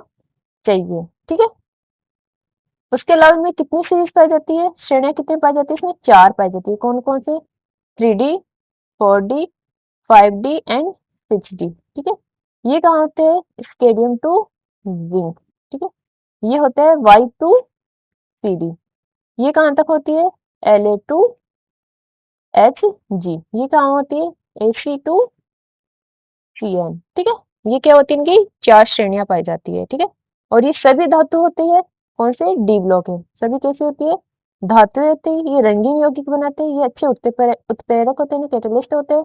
चाहिए। ठीक है, उसके अलावा इनमें कितनी सीरीज पाई जाती है, श्रेणियां कितनी पाई जाती है, इसमें 4 पाई जाती है। कौन कौन से, 3D, 4D, 5D and 6D। ठीक है, ये कहाँ होते हैं, स्केडियम टू जिंक। ठीक है, ये होता है Y2CD। ये कहाँ तक होती है, La2HG। ये कहाँ होती है, Ac2Cn। ठीक है, ये क्या होती है, इनकी 4 श्रेणियां पाई जाती है। ठीक है, और ये सभी धातु होती है, कौन से, डी ब्लॉक है। सभी कैसे होती है, धातु होती है, ये रंगीन यौगिक बनाते हैं, ये अच्छे उत्प्रेरक होते हैं, कैटलिस्ट होते हैं।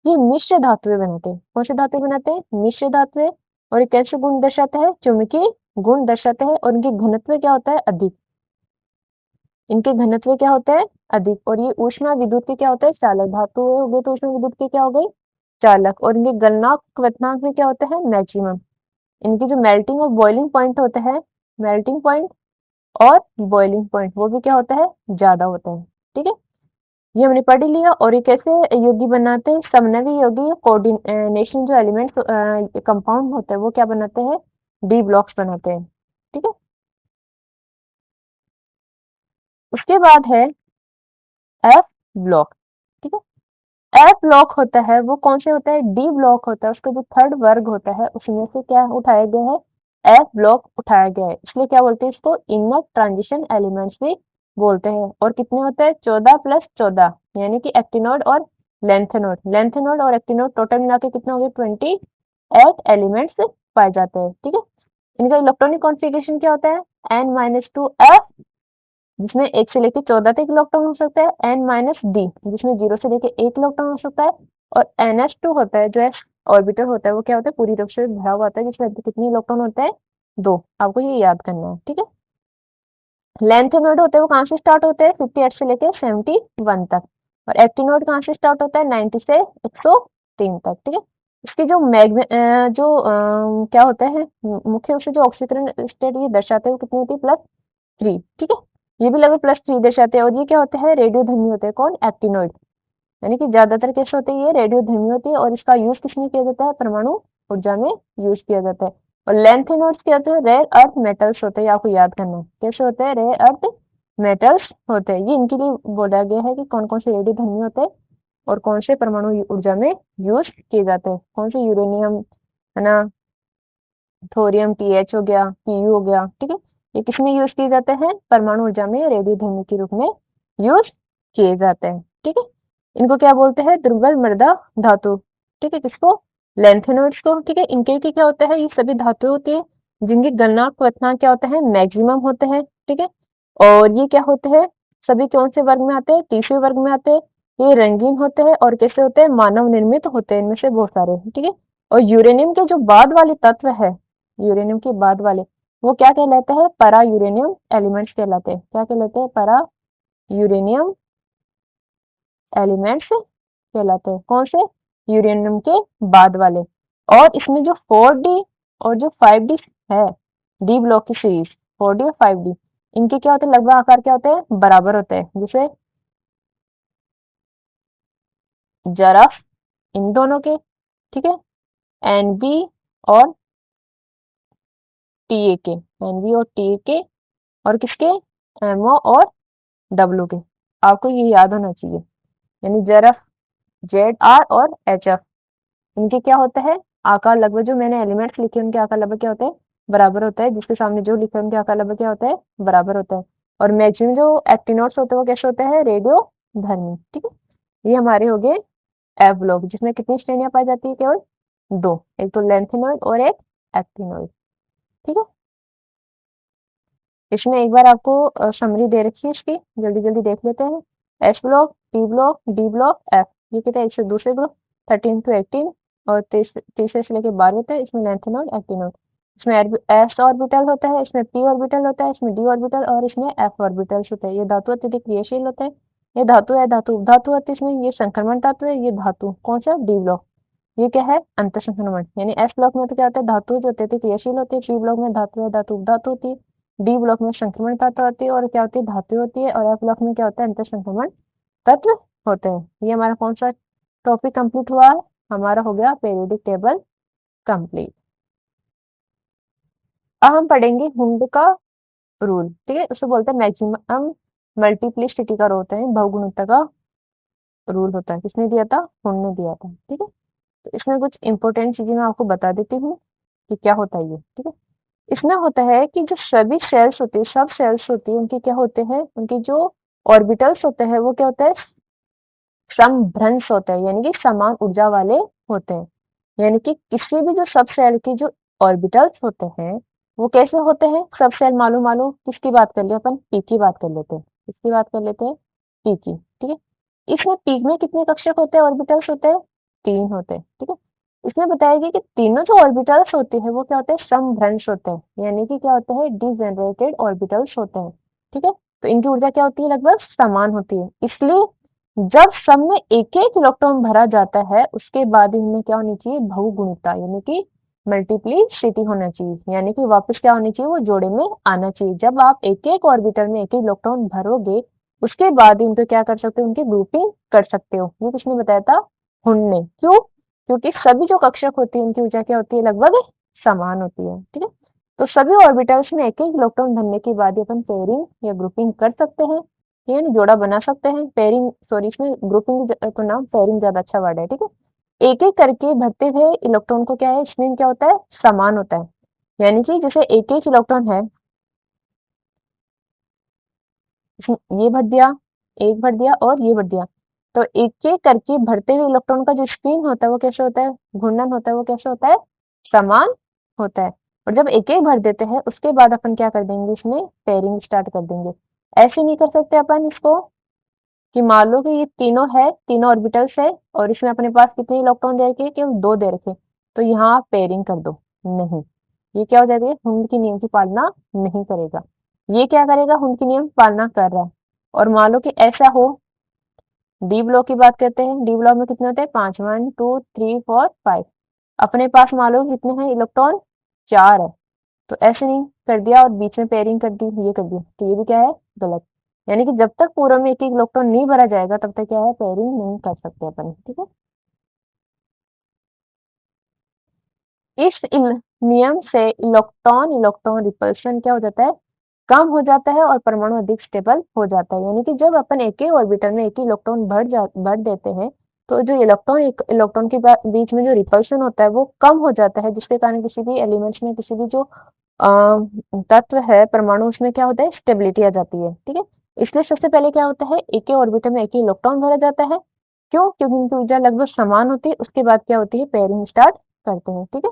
ये मिश्र धातुएं बनाते हैं, कौन सी धातुएं बनाते हैं, मिश्र धातुएं। और ये कैसे गुण दर्शाता है, चुंबकीय गुण दर्शाते हैं, और इनके घनत्व क्या होता है, अधिक। इनके घनत्व क्या होता है, अधिक। और ये ऊष्मा विद्युत के क्या होता है, चालक। धातु हो गए तो ऊष्मा विद्युत के क्या हो गए, चालक। और इनके गलनांक क्वथनांक में क्या होता है, मैक्सिमम। इनकी जो मेल्टिंग और बॉइलिंग पॉइंट होता है, मेल्टिंग पॉइंट और बॉइलिंग पॉइंट, वो भी क्या होता है, ज्यादा होता है। ठीक है, ये हमने पढ़ ही लिया। और ये कैसे योगी बनाते हैं, समन्वय योगी कोऑर्डिनेशन जो एलिमेंट्स कंपाउंड होते हैं वो क्या बनाते हैं, डी ब्लॉक्स बनाते हैं। ठीक है, उसके बाद है एफ ब्लॉक। ठीक है, एफ ब्लॉक होता है वो कौन से होता है, डी ब्लॉक होता है, उसका जो थर्ड वर्ग होता है उसमें से क्या उठाया गया है, एफ ब्लॉक उठाया गया है। इसलिए क्या बोलते हैं इसको, इनर ट्रांजिशन एलिमेंट्स भी बोलते हैं। और कितने होते हैं, 14+14, यानी कि एक्टिनोड और लेंथेनोड और एक्टिनोड टोटल मिला के कितना हो गया, 28 एलिमेंट्स पाए जाते हैं। ठीक है, इनका इलेक्ट्रॉनिक कॉन्फ़िगरेशन क्या होता है, n-2f, जिसमें 1 से लेके 14 तक इलेक्ट्रॉन हो सकता है, n-d, जिसमें 0 से लेके 1 इलेक्ट्रॉन हो सकता है। और ns2 होता है जो है ऑर्बिटल होता है, वो क्या होता है, पूरी तरफ से भरा हुआ होता है, जिसमें कितने इलेक्ट्रॉन होते हैं, 2। आपको ये याद करना है। ठीक है, लेंथेनोड होते हैं वो कहाँ से स्टार्ट होते हैं, 58 से लेके 71 तक। और एक्टिनोड कहाँ से स्टार्ट होता है, 90 से 103 तक। ठीक है, इसके जो क्या होता है, मुख्य रूप से जो ऑक्सीकरण स्टेट ये दर्शाते हैं वो कितनी होती है, +3। ठीक है, ये भी लगभग +3 दर्शाते हैं। और ये क्या होते हैं, रेडियोधर्मी होते हैं, कौन, एक्टिनोइड। यानी कि ज्यादातर कैसे होते हैं, ये रेडियोधर्मी होती है। और इसका यूज किसमें किया जाता है, परमाणु ऊर्जा में यूज किया जाता है। और लेंथेनोड्स क्या होते हैं, रेयर अर्थ मेटल्स होते हैं, ये आपको याद करना है। कैसे होते हैं, रेयर अर्थ मेटल्स होते हैं। ये इनके लिए बोला गया है कि कौन कौन से रेडियोधर्मी होते हैं और कौन से परमाणु ऊर्जा में यूज किए जाते हैं। कौन से, यूरेनियम है ना, थोरियम TH हो गया, Pu हो गया। ठीक है, ये किसमें यूज किए जाते हैं, परमाणु ऊर्जा में रेडियोधर्मी के रूप में यूज किए जाते हैं। ठीक है, इनको क्या बोलते हैं, दुर्बल मृदा धातु। ठीक है, किसको, लेंथेनोइड्स को। ठीक है, इनके के क्या होता है, ये सभी धातु होती है जिनकी गणना क्वथनांक क्या होता है, मैक्सिमम होते हैं। ठीक है, और ये क्या होते हैं, सभी कौन से वर्ग में आते हैं, तीसरे वर्ग में आते हैं। ये रंगीन होते हैं और कैसे होते हैं, मानव निर्मित होते हैं, इनमें से बहुत सारे। ठीक है, और यूरेनियम के जो बाद वाले तत्व है, यूरेनियम के बाद वाले, वो क्या कहलाते हैं, परा यूरेनियम एलिमेंट्स कहलाते हैं। क्या कहलाते हैं, परा यूरेनियम एलिमेंट्स कहलाते हैं। कौन से, यूरेनियम के बाद वाले। और इसमें जो 4D और जो 5D है, डी ब्लॉक की सीरीज, 4D और 5D, इनके क्या होते हैं, लगभग आकार क्या होते हैं, बराबर होते हैं। जैसे जरफ इन दोनों के। ठीक है, NB और TA के, NB और TA के, और किसके, MO और W के। आपको ये याद होना चाहिए। यानी जरफ, ZR और HF, इनके क्या होता है, आकार लगभग, जो मैंने एलिमेंट्स लिखे उनके आकार लगभग क्या होते हैं, बराबर होता है। जिसके सामने जो लिखा है उनके आकार लगभग क्या होता है, बराबर होता है। और मैक्सिमम जो एक्टिनोड्स होते हैं वो कैसे होते हैं, रेडियो धर्मी। ठीक है, ये हमारे हो गए एफ ब्लॉक, जिसमें कितनी श्रेणियां पाई जाती है, केवल 2, एक तो लेंथेनॉइड और एक एक्टिनॉइड। ठीक है, इसमें एक बार आपको समरी दे रखी है इसकी, जल्दी जल्दी देख लेते हैं। S block, P block, D block, F. ये कहते हैं एक से दूसरे ग्रुप, 13 to 18, और तीसरे से लेके 12 तक, इसमें लेंथेनॉइड एक्टिनॉइड। इसमें s ऑर्बिटल होता है, इसमें p ऑर्बिटल होता है, इसमें d ऑर्बिटल और इसमें f ऑर्बिटल्स होते हैं। ये धातु अत्यधिक क्रियाशील होते हैं। ये धातु है, धातु धातु होती है इसमें, ये संक्रमण धातु है, ये धातु कौन सा डी ब्लॉक, ये क्या है अंत संक्रमण। यानी एस ब्लॉक में तो क्या होता है धातु जो अत्यधिक क्रियाशील होती है, पी ब्लॉक में धातु है, धातु धातु होती है, डी ब्लॉक में संक्रमण तत्व होती है और क्या होती है धातु होती है, और एफ ब्लॉक में क्या होता है अंत संक्रमण तत्व होते हैं। ये हमारा कौन सा टॉपिक कंप्लीट हुआ है, हमारा हो गया पीरियोडिक टेबल कंप्लीट। अब हम पढ़ेंगे हुंड का रूल, ठीक है, उसको बोलते हैं मैक्सिमम मल्टीप्लिसिटी का होता है, बहुगुणितता का रूल होता है। किसने दिया था, हुंड ने दिया था, ठीक है। तो इसमें कुछ इंपॉर्टेंट चीजें मैं आपको बता देती हूँ कि क्या होता है ये, ठीक है। इसमें होता है कि जो सभी सेल्स होती है, सब सेल्स होती है, उनके क्या होते हैं, उनके जो ऑर्बिटल्स होते हैं वो क्या होता है समभ्रंश होते हैं, यानी कि समान ऊर्जा वाले होते हैं। यानी कि किसी भी जो सब सेल के जो ऑर्बिटल्स होते हैं वो कैसे होते हैं, सब सेल मालूम मालूम किसकी बात कर ले अपन, पी की बात कर लेते हैं, किसकी बात कर लेते हैं, पी की, ठीक है। इसमें पी में कितने कक्षक होते हैं, ऑर्बिटल्स होते हैं, 3 होते हैं, ठीक है। इसमें बताया गया कि तीनों जो ऑर्बिटल्स होते हैं वो क्या होते हैं समभ्रंश होते हैं, यानी कि क्या होते हैं डिजेनरेटेड ऑर्बिटल्स होते हैं, ठीक है। तो इनकी ऊर्जा क्या होती है, लगभग समान होती है। इसलिए जब सब में एक एक इलेक्ट्रॉन भरा जाता है उसके बाद इनमें क्या होनी चाहिए, बहुगुणिता, यानी कि मल्टीप्लिसिटी होना चाहिए, यानी कि वापस क्या होनी चाहिए, वो जोड़े में आना चाहिए। जब आप एक एक ऑर्बिटल में एक एक इलेक्ट्रॉन भरोगे उसके बाद इनको क्या कर सकते हो, उनकी ग्रुपिंग कर सकते हो। ये किसने बताया था, हुन ने। क्यों, क्योंकि सभी जो कक्षक होती है उनकी ऊर्जा क्या होती है, लगभग समान होती है, ठीक है। तो सभी ऑर्बिटल्स में एक एक इलेक्ट्रॉन भरने के बाद ही अपन पेयरिंग या ग्रुपिंग कर सकते हैं, ये नहीं जोड़ा बना सकते हैं, पेयरिंग सॉरी इसमें ग्रुपिंग तो नाम पेयरिंग ज्यादा अच्छा वर्ड है, ठीक है। एक एक करके भरते हुए इलेक्ट्रॉन को क्या है, इसमें क्या होता है समान होता है, यानी कि जैसे एक एक इलेक्ट्रॉन है, ये भर दिया, एक भर दिया और ये भर दिया, तो एक एक करके भरते हुए इलेक्ट्रॉन का जो स्पिन होता है वो कैसे होता है, घूर्णन होता है, वो कैसे होता है समान होता है। और जब एक एक भर देते हैं उसके बाद अपन क्या कर देंगे, इसमें पेयरिंग स्टार्ट कर देंगे। ऐसे नहीं कर सकते अपन इसको कि मान लो कि ये तीनों है, तीनों ऑर्बिटल्स है और इसमें अपने पास कितने इलेक्ट्रॉन दे रखे हैं, केवल 2 दे रखे, तो यहाँ आप पेयरिंग कर दो, नहीं, ये क्या हो जाएगा, हुंड के नियम की पालना नहीं करेगा। ये क्या करेगा, हुंड के नियम पालना कर रहा है। और मान लो कि ऐसा हो, डी ब्लॉक की बात करते हैं, डी ब्लॉक में कितने होते हैं 5, 1 2 3 4 5, अपने पास मान लो कितने हैं इलेक्ट्रॉन, 4 है, तो ऐसे नहीं कर दिया और बीच में पेयरिंग कर दी, ये कर दिया, तो ये भी क्या है गलत। यानी कि जब तक पूरा में एक एक इलेक्ट्रॉन नहीं भरा जाएगा तब तक क्या है पेयरिंग नहीं कर सकते अपन, ठीक है। नियम से इलेक्ट्रॉन इलेक्ट्रॉन रिपल्शन क्या हो जाता है, कम हो जाता है और परमाणु अधिक स्टेबल हो जाता है। यानी कि जब अपन एक ही ऑर्बिटल में एक ही इलेक्ट्रॉन भर देते हैं तो जो इलेक्ट्रॉन इलेक्ट्रॉन के बीच में जो रिपल्शन होता है वो कम हो जाता है, जिसके कारण किसी भी एलिमेंट्स में किसी भी जो तत्व है परमाणु उसमें क्या होता है स्टेबिलिटी आ जाती है, ठीक है। इसलिए सबसे पहले क्या होता है एक ही ऑर्बिटल में एक ही इलेक्ट्रॉन भरा जाता है, क्यों, क्योंकि उनकी ऊर्जा लगभग समान होती है। उसके बाद क्या होती है पेयरिंग स्टार्ट करते हैं, ठीक है।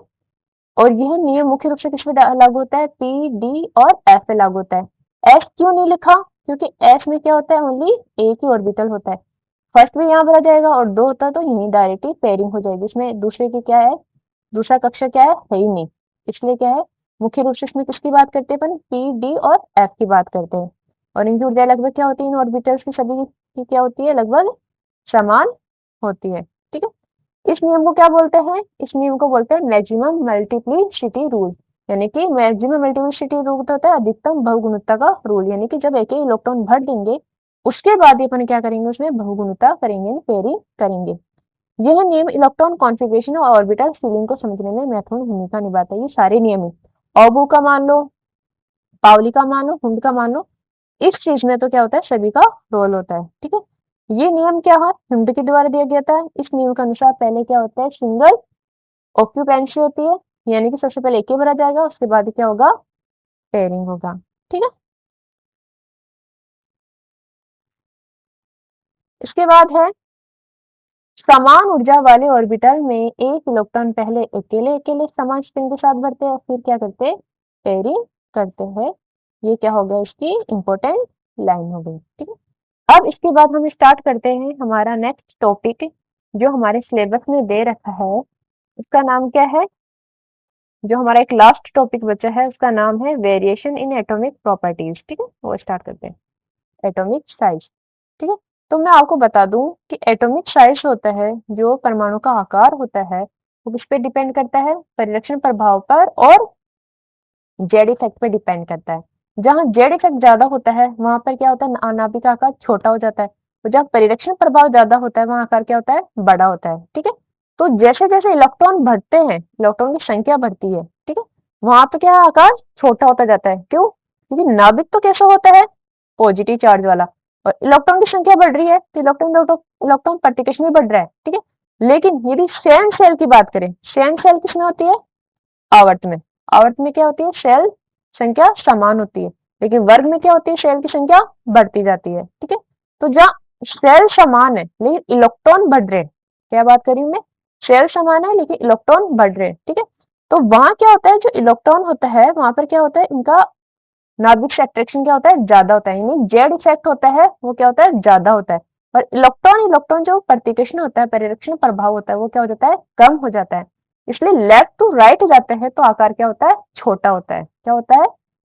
और यह नियम मुख्य रूप से किस पे लागू होता है, पी डी और एफ पे लागू होता है। एस क्यों नहीं लिखा, क्योंकि एस में क्या होता है ओनली एक ही ऑर्बिटल होता है, फर्स्ट भी यहाँ भरा जाएगा और 2 होता है तो यही डायरेक्टली पेयरिंग हो जाएगी, इसमें दूसरे की क्या है, दूसरा कक्षा क्या है ही नहीं। इसलिए क्या है मुख्य रूप से इसमें किसकी बात करते हैं अपन, पी डी और एफ की बात करते हैं। और इनकी ऊर्जा लगभग क्या होती है, इन ऑर्बिटल्स की सभी की क्या होती है, लगभग समान होती है, ठीक है। इस नियम को क्या बोलते हैं, इस नियम को बोलते हैं मैक्सिमम मल्टीप्लिसिटी रूल, यानी कि मैक्सिमम मल्टीप्लिसिटी रूल होता है अधिकतम बहुगुणितता का रूल, यानी कि जब एक ही इलेक्ट्रॉन भर देंगे उसके बाद ही अपन क्या करेंगे, उसमें बहुगुणितता करेंगे, पेयरिंग करेंगे। यह नियम इलेक्ट्रॉन कॉन्फ़िगरेशन और ऑर्बिटल फिलिंग को समझने में महत्वपूर्ण भूमिका निभाता है। ये सारे नियम है, ऑबू का मान लो, पावली का मान लो, हुंड का मान लो, इस चीज में तो क्या होता है सभी का रोल होता है, ठीक है। ये नियम क्या है, हुंड के द्वारा दिया गया था। इस नियम के अनुसार पहले क्या होता है सिंगल ऑक्यूपेंसी होती है, यानी कि सबसे पहले एक ही भरा जाएगा उसके बाद क्या होगा पेयरिंग होगा, ठीक है। इसके बाद है समान ऊर्जा वाले ऑर्बिटल में एक इलेक्ट्रॉन पहले अकेले अकेले समान स्पिन के साथ भरते हैं और फिर क्या करते हैं पेयरिंग करते हैं। ये क्या हो गया इसकी इंपॉर्टेंट लाइन हो गई, ठीक है। अब इसके बाद हम स्टार्ट करते हैं हमारा नेक्स्ट टॉपिक जो हमारे सिलेबस में दे रखा है, उसका नाम क्या है, जो हमारा एक लास्ट टॉपिक बचा है उसका नाम है वेरिएशन इन एटॉमिक प्रॉपर्टीज। ठीक है, वो स्टार्ट करते हैं। Atomic size. ठीक है, तो मैं आपको बता दूं कि एटॉमिक साइज होता है जो परमाणु का आकार होता है वो किस पे डिपेंड करता है, परिरक्षण प्रभाव पर और जेड इफेक्ट पे डिपेंड करता है। जहां जेड इफेक्ट ज्यादा होता है वहां पर क्या होता है, नाभिक का आकार छोटा हो जाता है। तो जहां परिरक्षण प्रभाव ज्यादा होता है वहां आकार क्या होता है, बड़ा होता है। ठीक है, तो जैसे जैसे इलेक्ट्रॉन बढ़ते हैं, इलेक्ट्रॉन की संख्या बढ़ती है, ठीक है, वहां तो क्या आकार छोटा होता जाता है। क्यों? क्योंकि नाभिक तो कैसा होता है, पॉजिटिव चार्ज वाला, और इलेक्ट्रॉन की संख्या बढ़ रही है तो इलेक्ट्रॉन इलेक्ट्रॉन पार्टिकेशन भी बढ़ रहा है। ठीक है, लेकिन यदि सेम सेल की बात करें, सेम सेल किसमें होती है, आवर्त में। आवर्त में क्या होती है, सेल संख्या समान होती है, लेकिन वर्ग में क्या होती है, सेल की संख्या बढ़ती जाती है। ठीक है, तो जहाँ सेल समान है लेकिन इलेक्ट्रॉन बढ़ रहे हैं, क्या बात करी हूं मैं, सेल समान है लेकिन इलेक्ट्रॉन बढ़ रहे हैं। ठीक है, तो वहां क्या होता है, जो इलेक्ट्रॉन होता है वहां पर क्या होता है, इनका नाभिक से अट्रैक्शन क्या होता है, ज्यादा होता है, यानी जेड इफेक्ट होता है वो क्या होता है, ज्यादा होता है। और इलेक्ट्रॉन इलेक्ट्रॉन जो प्रतिकर्षण होता है, परिरक्षण प्रभाव होता है, वो क्या हो जाता है, कम हो जाता है। इसलिए लेफ्ट टू राइट जाते हैं तो आकार क्या होता है, छोटा होता है। क्या होता है,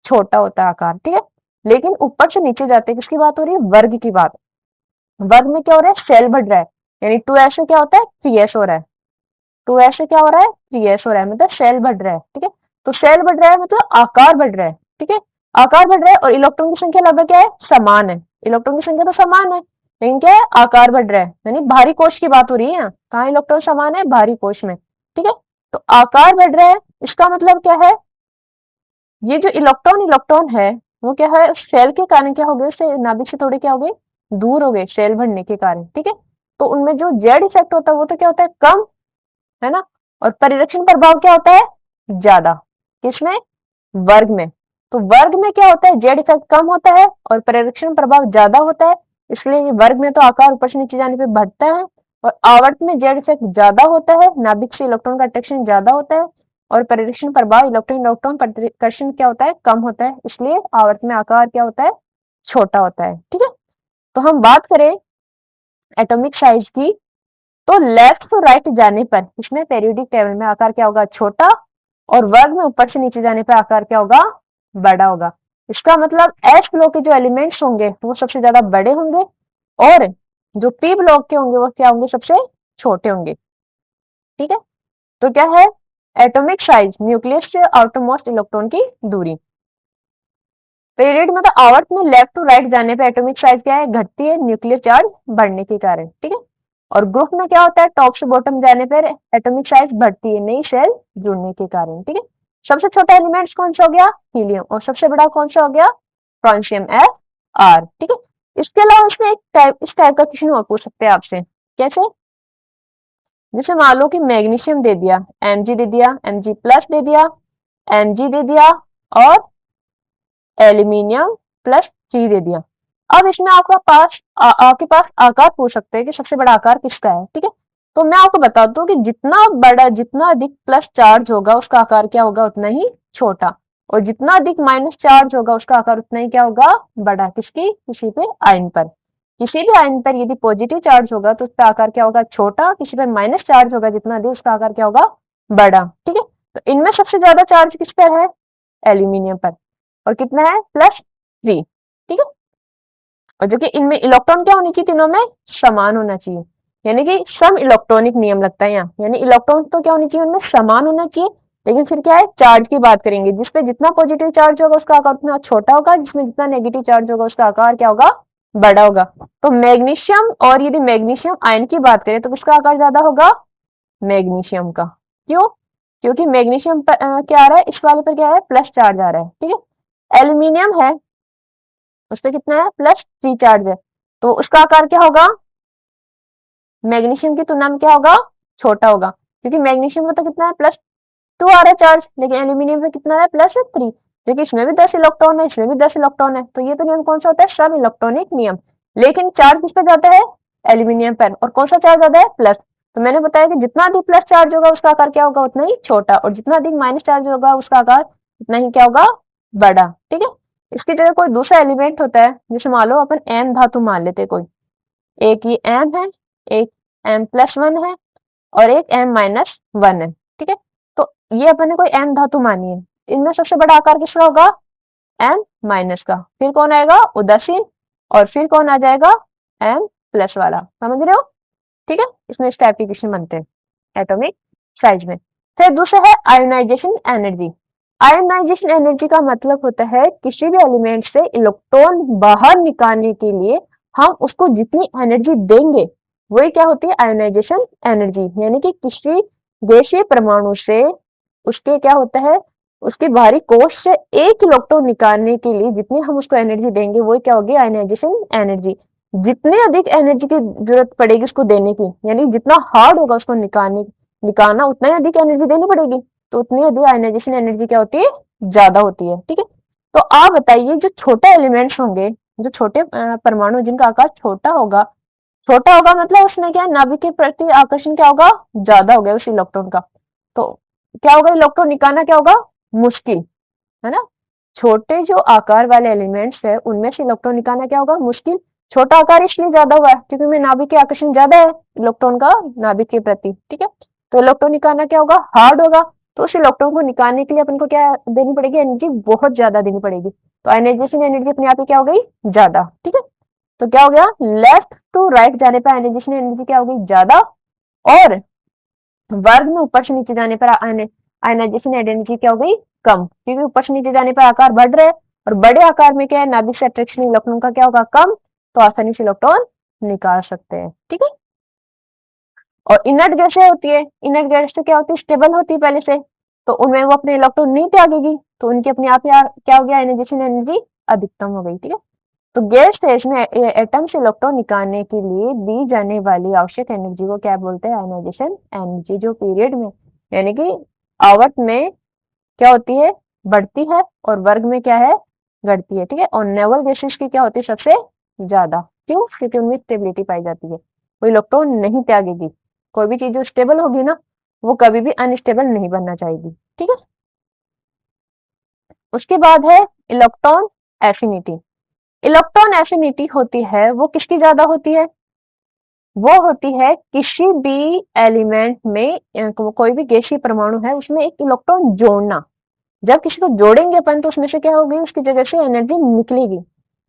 छोटा होता है आकार। ठीक है, लेकिन ऊपर से नीचे जाते हैं, किसकी बात हो रही है, वर्ग की बात। वर्ग में क्या हो रहा है, सेल बढ़ रहा है, यानी 2s से क्या होता है, 3s हो रहा है। 2s से क्या हो रहा है, 3s हो रहा है, मतलब सेल बढ़ रहा है। ठीक है, तो सेल बढ़ रहा है मतलब आकार बढ़ रहा है। ठीक है, आकार बढ़ रहा है और इलेक्ट्रॉन की संख्या लगभग क्या है, समान है। इलेक्ट्रॉन की संख्या तो समान है लेकिन क्या है, आकार बढ़ रहा है, यानी भारी कोश की बात हो रही है यहाँ। कहाँ इलेक्ट्रॉन समान है, भारी कोश में। ठीक है, तो आकार बढ़ रहा है, इसका मतलब क्या है, ये जो इलेक्ट्रॉन इलेक्ट्रॉन है वो क्या है, सेल के कारण क्या हो गए, उससे नाभिक से थोड़े क्या हो गए, दूर हो गए सेल बढ़ने के कारण। ठीक है, तो उनमें जो जेड इफेक्ट होता है वो तो क्या होता है, कम, है ना, और परिरक्षण प्रभाव क्या होता है, ज्यादा। किसमें, वर्ग में। तो वर्ग में क्या होता है, जेड इफेक्ट कम होता है और परिरक्षण प्रभाव ज्यादा होता है। इसलिए ये वर्ग में तो आकार ऊपर से नीचे जाने पे बढ़ता है, और आवर्त में जेड इफेक्ट ज्यादा होता है, नाभिक से इलेक्ट्रॉन का अट्रैक्शन ज्यादा होता है, और परिरक्षण प्रभाव इलेक्ट्रॉन इलेक्ट्रॉन प्रतिकर्षण क्या होता है, कम होता है। इसलिए आवर्त में आकार क्या होता है, छोटा होता है। ठीक है, तो हम बात करें एटॉमिक साइज की, तो लेफ्ट टू राइट जाने पर इसमें पेरियोडिक टेबल में आकार क्या होगा, छोटा, और वर्ग में ऊपर से नीचे जाने पर आकार क्या होगा, बड़ा होगा। इसका मतलब एस ब्लॉक के जो एलिमेंट्स होंगे वो सबसे ज्यादा बड़े होंगे, और जो पी ब्लॉक के होंगे वो क्या होंगे, सबसे छोटे होंगे। ठीक है, तो क्या है, एटॉमिक साइज न्यूक्लियस से आउटरमोस्ट इलेक्ट्रॉन की दूरी। पीरियड मतलब आवर्त में लेफ्ट टू राइट जाने पे एटॉमिक साइज क्या है, घटती है, न्यूक्लियर चार्ज बढ़ने के कारण। ठीक है, और ग्रुप में क्या होता है, टॉप से बॉटम जाने पर एटॉमिक साइज बढ़ती है, नई सेल जुड़ने के कारण। ठीक है, सबसे छोटा एलिमेंट्स कौन सा हो गया, हीलियम, और सबसे बड़ा कौन सा हो गया, फ्रांसियम, एफ आर। ठीक है, इसके अलावा इसमें एक टाइप, इस टाइप का क्वेश्चन और पूछ सकते हैं आपसे, कैसे, जैसे मान लो कि मैग्नीशियम दे दिया, Mg दे दिया, Mg प्लस दे दिया, Mg दे दिया, और एल्यूमिनियम प्लस 3 दे दिया। अब इसमें आपके पास आकार पूछ सकते हैं कि सबसे बड़ा आकार किसका है। ठीक है, तो मैं आपको बताता हूँ कि जितना बड़ा, जितना अधिक प्लस चार्ज होगा उसका आकार क्या होगा, उतना ही छोटा, और जितना अधिक माइनस चार्ज होगा उसका आकार उतना ही क्या होगा, बड़ा। किसकी, किसी पे आयन पर, किसी भी आयन पर यदि पॉजिटिव चार्ज होगा तो उसका आकार क्या होगा, छोटा, किसी पर माइनस चार्ज होगा जितना अधिक उसका आकार क्या होगा, बड़ा। ठीक है, तो इनमें सबसे ज्यादा चार्ज किस पर है, एल्यूमिनियम पर, और कितना है, +3। ठीक है, और जो कि इनमें इलेक्ट्रॉन क्या होनी चाहिए, तीनों में समान होना चाहिए, यानी कि सम इलेक्ट्रॉनिक नियम लगता है यहाँ, यानी इलेक्ट्रॉन तो क्या होनी चाहिए, उनमें समान होना चाहिए। लेकिन फिर क्या है, चार्ज की बात करेंगे, जिसपे जितना पॉजिटिव चार्ज होगा उसका आकार उतना छोटा होगा, जिसमें जितना नेगेटिव चार्ज होगा उसका आकार क्या होगा, बड़ा होगा। तो मैग्नीशियम, और यदि मैग्नीशियम आयन की बात करें तो किसका आकार ज्यादा होगा, मैग्नीशियम का। क्यों, क्योंकि मैग्नीशियम पर क्या आ रहा है, इस वाले पर क्या है, प्लस चार्ज आ रहा है। ठीक है, एल्यूमिनियम है, उस पे कितना है, +3 चार्ज है, तो उसका आकार क्या होगा, मैग्नीशियम की तुलना में क्या होगा, छोटा होगा, क्योंकि मैग्नीशियम में तो कितना है, +2 आ रहा है चार्ज, लेकिन एल्यूमिनियम में कितना है, +3, जो कि इसमें भी 10 इलेक्ट्रॉन है, इसमें भी 10 इलेक्ट्रॉन है। तो ये तो नियम कौन सा होता है, सब इलेक्ट्रॉनिक नियम। लेकिन चार्ज किस पे जाता है, एल्यूमिनियम पर, और कौन सा चार्ज ज्यादा है, प्लस। तो मैंने बताया कि जितना अधिक प्लस चार्ज होगा उसका आकार क्या होगा, उतना ही छोटा, और जितना अधिक माइनस चार्ज होगा उसका आकार उतना ही क्या होगा, बड़ा। ठीक है, इसकी जगह कोई दूसरा एलिमेंट होता है, जैसे मान लो अपन एम धातु मान लेते हैं कोई, एक ये एम है, एक M+1 है, और एक M-1 है। ठीक है, तो ये अपन ने कोई n धातु मानी है, इनमें सबसे बड़ा आकार किसका होगा? n माइनस का। फिर कौन आएगा? उदासीन। और फिर कौन आ जाएगा? n प्लस वाला। समझ रहे हो? ठीक है, इसमें इस टाइप के क्वेश्चन बनते हैं एटॉमिक साइज में। फिर दूसरा है आयोनाइजेशन एनर्जी। आयोनाइजेशन एनर्जी का मतलब होता है किसी भी एलिमेंट से इलेक्ट्रॉन बाहर निकालने के लिए हम उसको जितनी एनर्जी देंगे वही क्या होती है? Ionisation energy. यानी कि किसी गैसीय परमाणु से उसके क्या होता है? उसके बाहरी कोश से एक इलेक्ट्रॉन निकालने के लिए जितनी हम उसको एनर्जी देंगे वही क्या होगी? Ionisation energy. जितनी अधिक एनर्जी की जरूरत पड़ेगी उसको देने की, यानी जितना हार्ड होगा उसको निकालना उतना ही अधिक एनर्जी देनी पड़ेगी, तो उतनी अधिक आयोनाइजेशन एनर्जी क्या होती है? ज्यादा होती है। ठीक है, तो आप बताइए जो छोटे एलिमेंट्स होंगे, जो छोटे परमाणु जिनका आकार छोटा होगा मतलब उसमें क्या है? नाभिक के प्रति आकर्षण क्या होगा? ज्यादा हो गया उस इलेक्ट्रॉन का, तो क्या होगा? इलेक्ट्रॉन निकालना क्या होगा? मुश्किल, है ना? छोटे जो आकार वाले एलिमेंट्स है उनमें से इलेक्ट्रॉन निकालना क्या होगा? मुश्किल। छोटा आकार इसलिए ज्यादा हुआ है क्योंकि उनमें नाभिक के आकर्षण ज्यादा है इलेक्ट्रॉन का नाभिक के प्रति। ठीक है, तो इलेक्ट्रॉन निकालना क्या होगा? हार्ड होगा। तो उस इलेक्ट्रॉन को निकालने के लिए अपन को क्या देनी पड़ेगी? एनर्जी बहुत ज्यादा देनी पड़ेगी। तो आयनाइजेशन एनर्जी अपने आप ही क्या हो गई? ज्यादा। ठीक है, तो क्या हो गया? लेफ्ट टू राइट जाने पर आयनाइजेशन एनर्जी क्या हो गई? ज्यादा। और वर्ग में ऊपर से नीचे जाने पर आयनाइजेशन एनर्जी क्या हो गई? कम, क्योंकि ऊपर से नीचे जाने पर आकार बढ़ रहा है और बड़े आकार में क्या है? नाभिक से अट्रैक्शन इलेक्ट्रॉन का क्या होगा? कम, तो आसानी से इलेक्ट्रॉन निकाल सकते हैं। ठीक है, और इनर्ट गैसें होती है, इनर्ट गैस तो क्या होती है? स्टेबल होती है पहले से, तो उनमें वो अपने इलेक्ट्रॉन नहीं त्यागेगी, तो उनकी अपने आप ही क्या हो गया? आयनाइजेशन एनर्जी अधिकतम हो गई। ठीक है, तो गैस फेज में एटम से इलेक्ट्रॉन निकालने के लिए दी जाने वाली आवश्यक एनर्जी को क्या बोलते हैं? Ionization energy. जो पीरियड में यानी कि आवर्त में क्या होती है? बढ़ती है, और वर्ग में क्या है? घटती है। ठीक है, और नेवल गैसेस की क्या होती है? सबसे ज्यादा। क्यों? क्योंकि उनमें स्टेबिलिटी पाई जाती है, वो इलेक्ट्रॉन नहीं त्यागेगी। कोई भी चीज जो स्टेबल होगी ना वो कभी भी अनस्टेबल नहीं बनना चाहेगी। ठीक है, उसके बाद है इलेक्ट्रॉन एफिनिटी। इलेक्ट्रॉन एफिनिटी होती है वो किसकी ज्यादा होती है? वो होती है किसी भी एलिमेंट में कोई भी गैसीय परमाणु है उसमें एक इलेक्ट्रॉन जोड़ना। जब किसी को जोड़ेंगे अपन तो उसमें से क्या होगी? उसकी जगह से एनर्जी निकलेगी।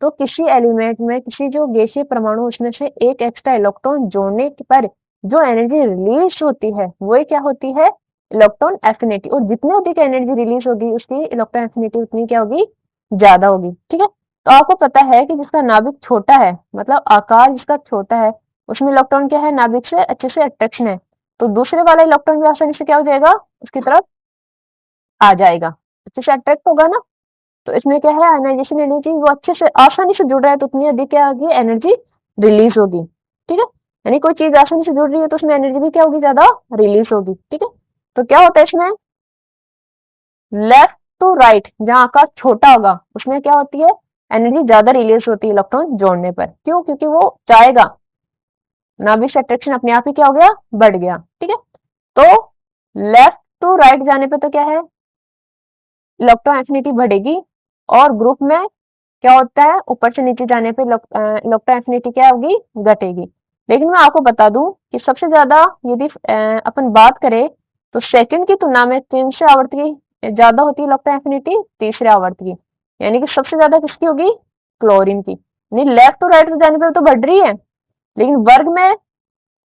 तो किसी एलिमेंट में किसी जो गैसीय परमाणु उसमें से एक एक्स्ट्रा इलेक्ट्रॉन जोड़ने पर जो एनर्जी रिलीज होती है वो क्या होती है? Electron affinity. और जितनी अधिक एनर्जी रिलीज होगी उसकी इलेक्ट्रॉन एफिनिटी उतनी क्या होगी? ज्यादा होगी। ठीक है, तो आपको पता है कि जिसका नाभिक छोटा है, मतलब आकार जिसका छोटा है, उसमें इलेक्ट्रॉन क्या है? नाभिक से अच्छे से अट्रैक्शन है, तो दूसरे वाला इलेक्ट्रॉन भी आसानी से क्या हो जाएगा? उसकी तरफ आ जाएगा, अच्छे से अट्रैक्ट होगा ना। तो इसमें क्या है? आयनाइजेशन एनर्जी वो अच्छे से आसानी से जुड़ रहा है तो उतनी अधिक क्या होगी? एनर्जी रिलीज होगी। ठीक है, यानी कोई चीज आसानी से जुड़ रही है तो उसमें एनर्जी भी क्या होगी? ज्यादा रिलीज होगी। ठीक है, तो क्या होता है इसमें? लेफ्ट टू राइट जहां आकार छोटा होगा उसमें क्या होती है? एनर्जी ज्यादा रिलीज होती है इलेक्ट्रॉन जोड़ने पर। क्यों? क्योंकि वो चाहेगा, नाभिक से अट्रैक्शन अपने आप ही क्या हो गया? बढ़ गया। ठीक है, तो लेफ्ट टू राइट जाने पे तो क्या है? इलेक्ट्रॉन एफिनिटी बढ़ेगी, और ग्रुप में क्या होता है? ऊपर से नीचे जाने पे इलेक्ट्रॉन एफिनिटी क्या होगी? घटेगी। लेकिन मैं आपको बता दूं कि सबसे ज्यादा यदि अपन बात करें तो सेकंड की तुलना में तीसरे आवर्त की ज्यादा होती है इलेक्ट्रॉन एफिनिटी, तीसरे आवर्त की। यानी कि सबसे ज्यादा किसकी होगी? क्लोरीन की। नहीं, लेफ्ट टू राइट जाने पे तो बढ़ रही है, लेकिन वर्ग में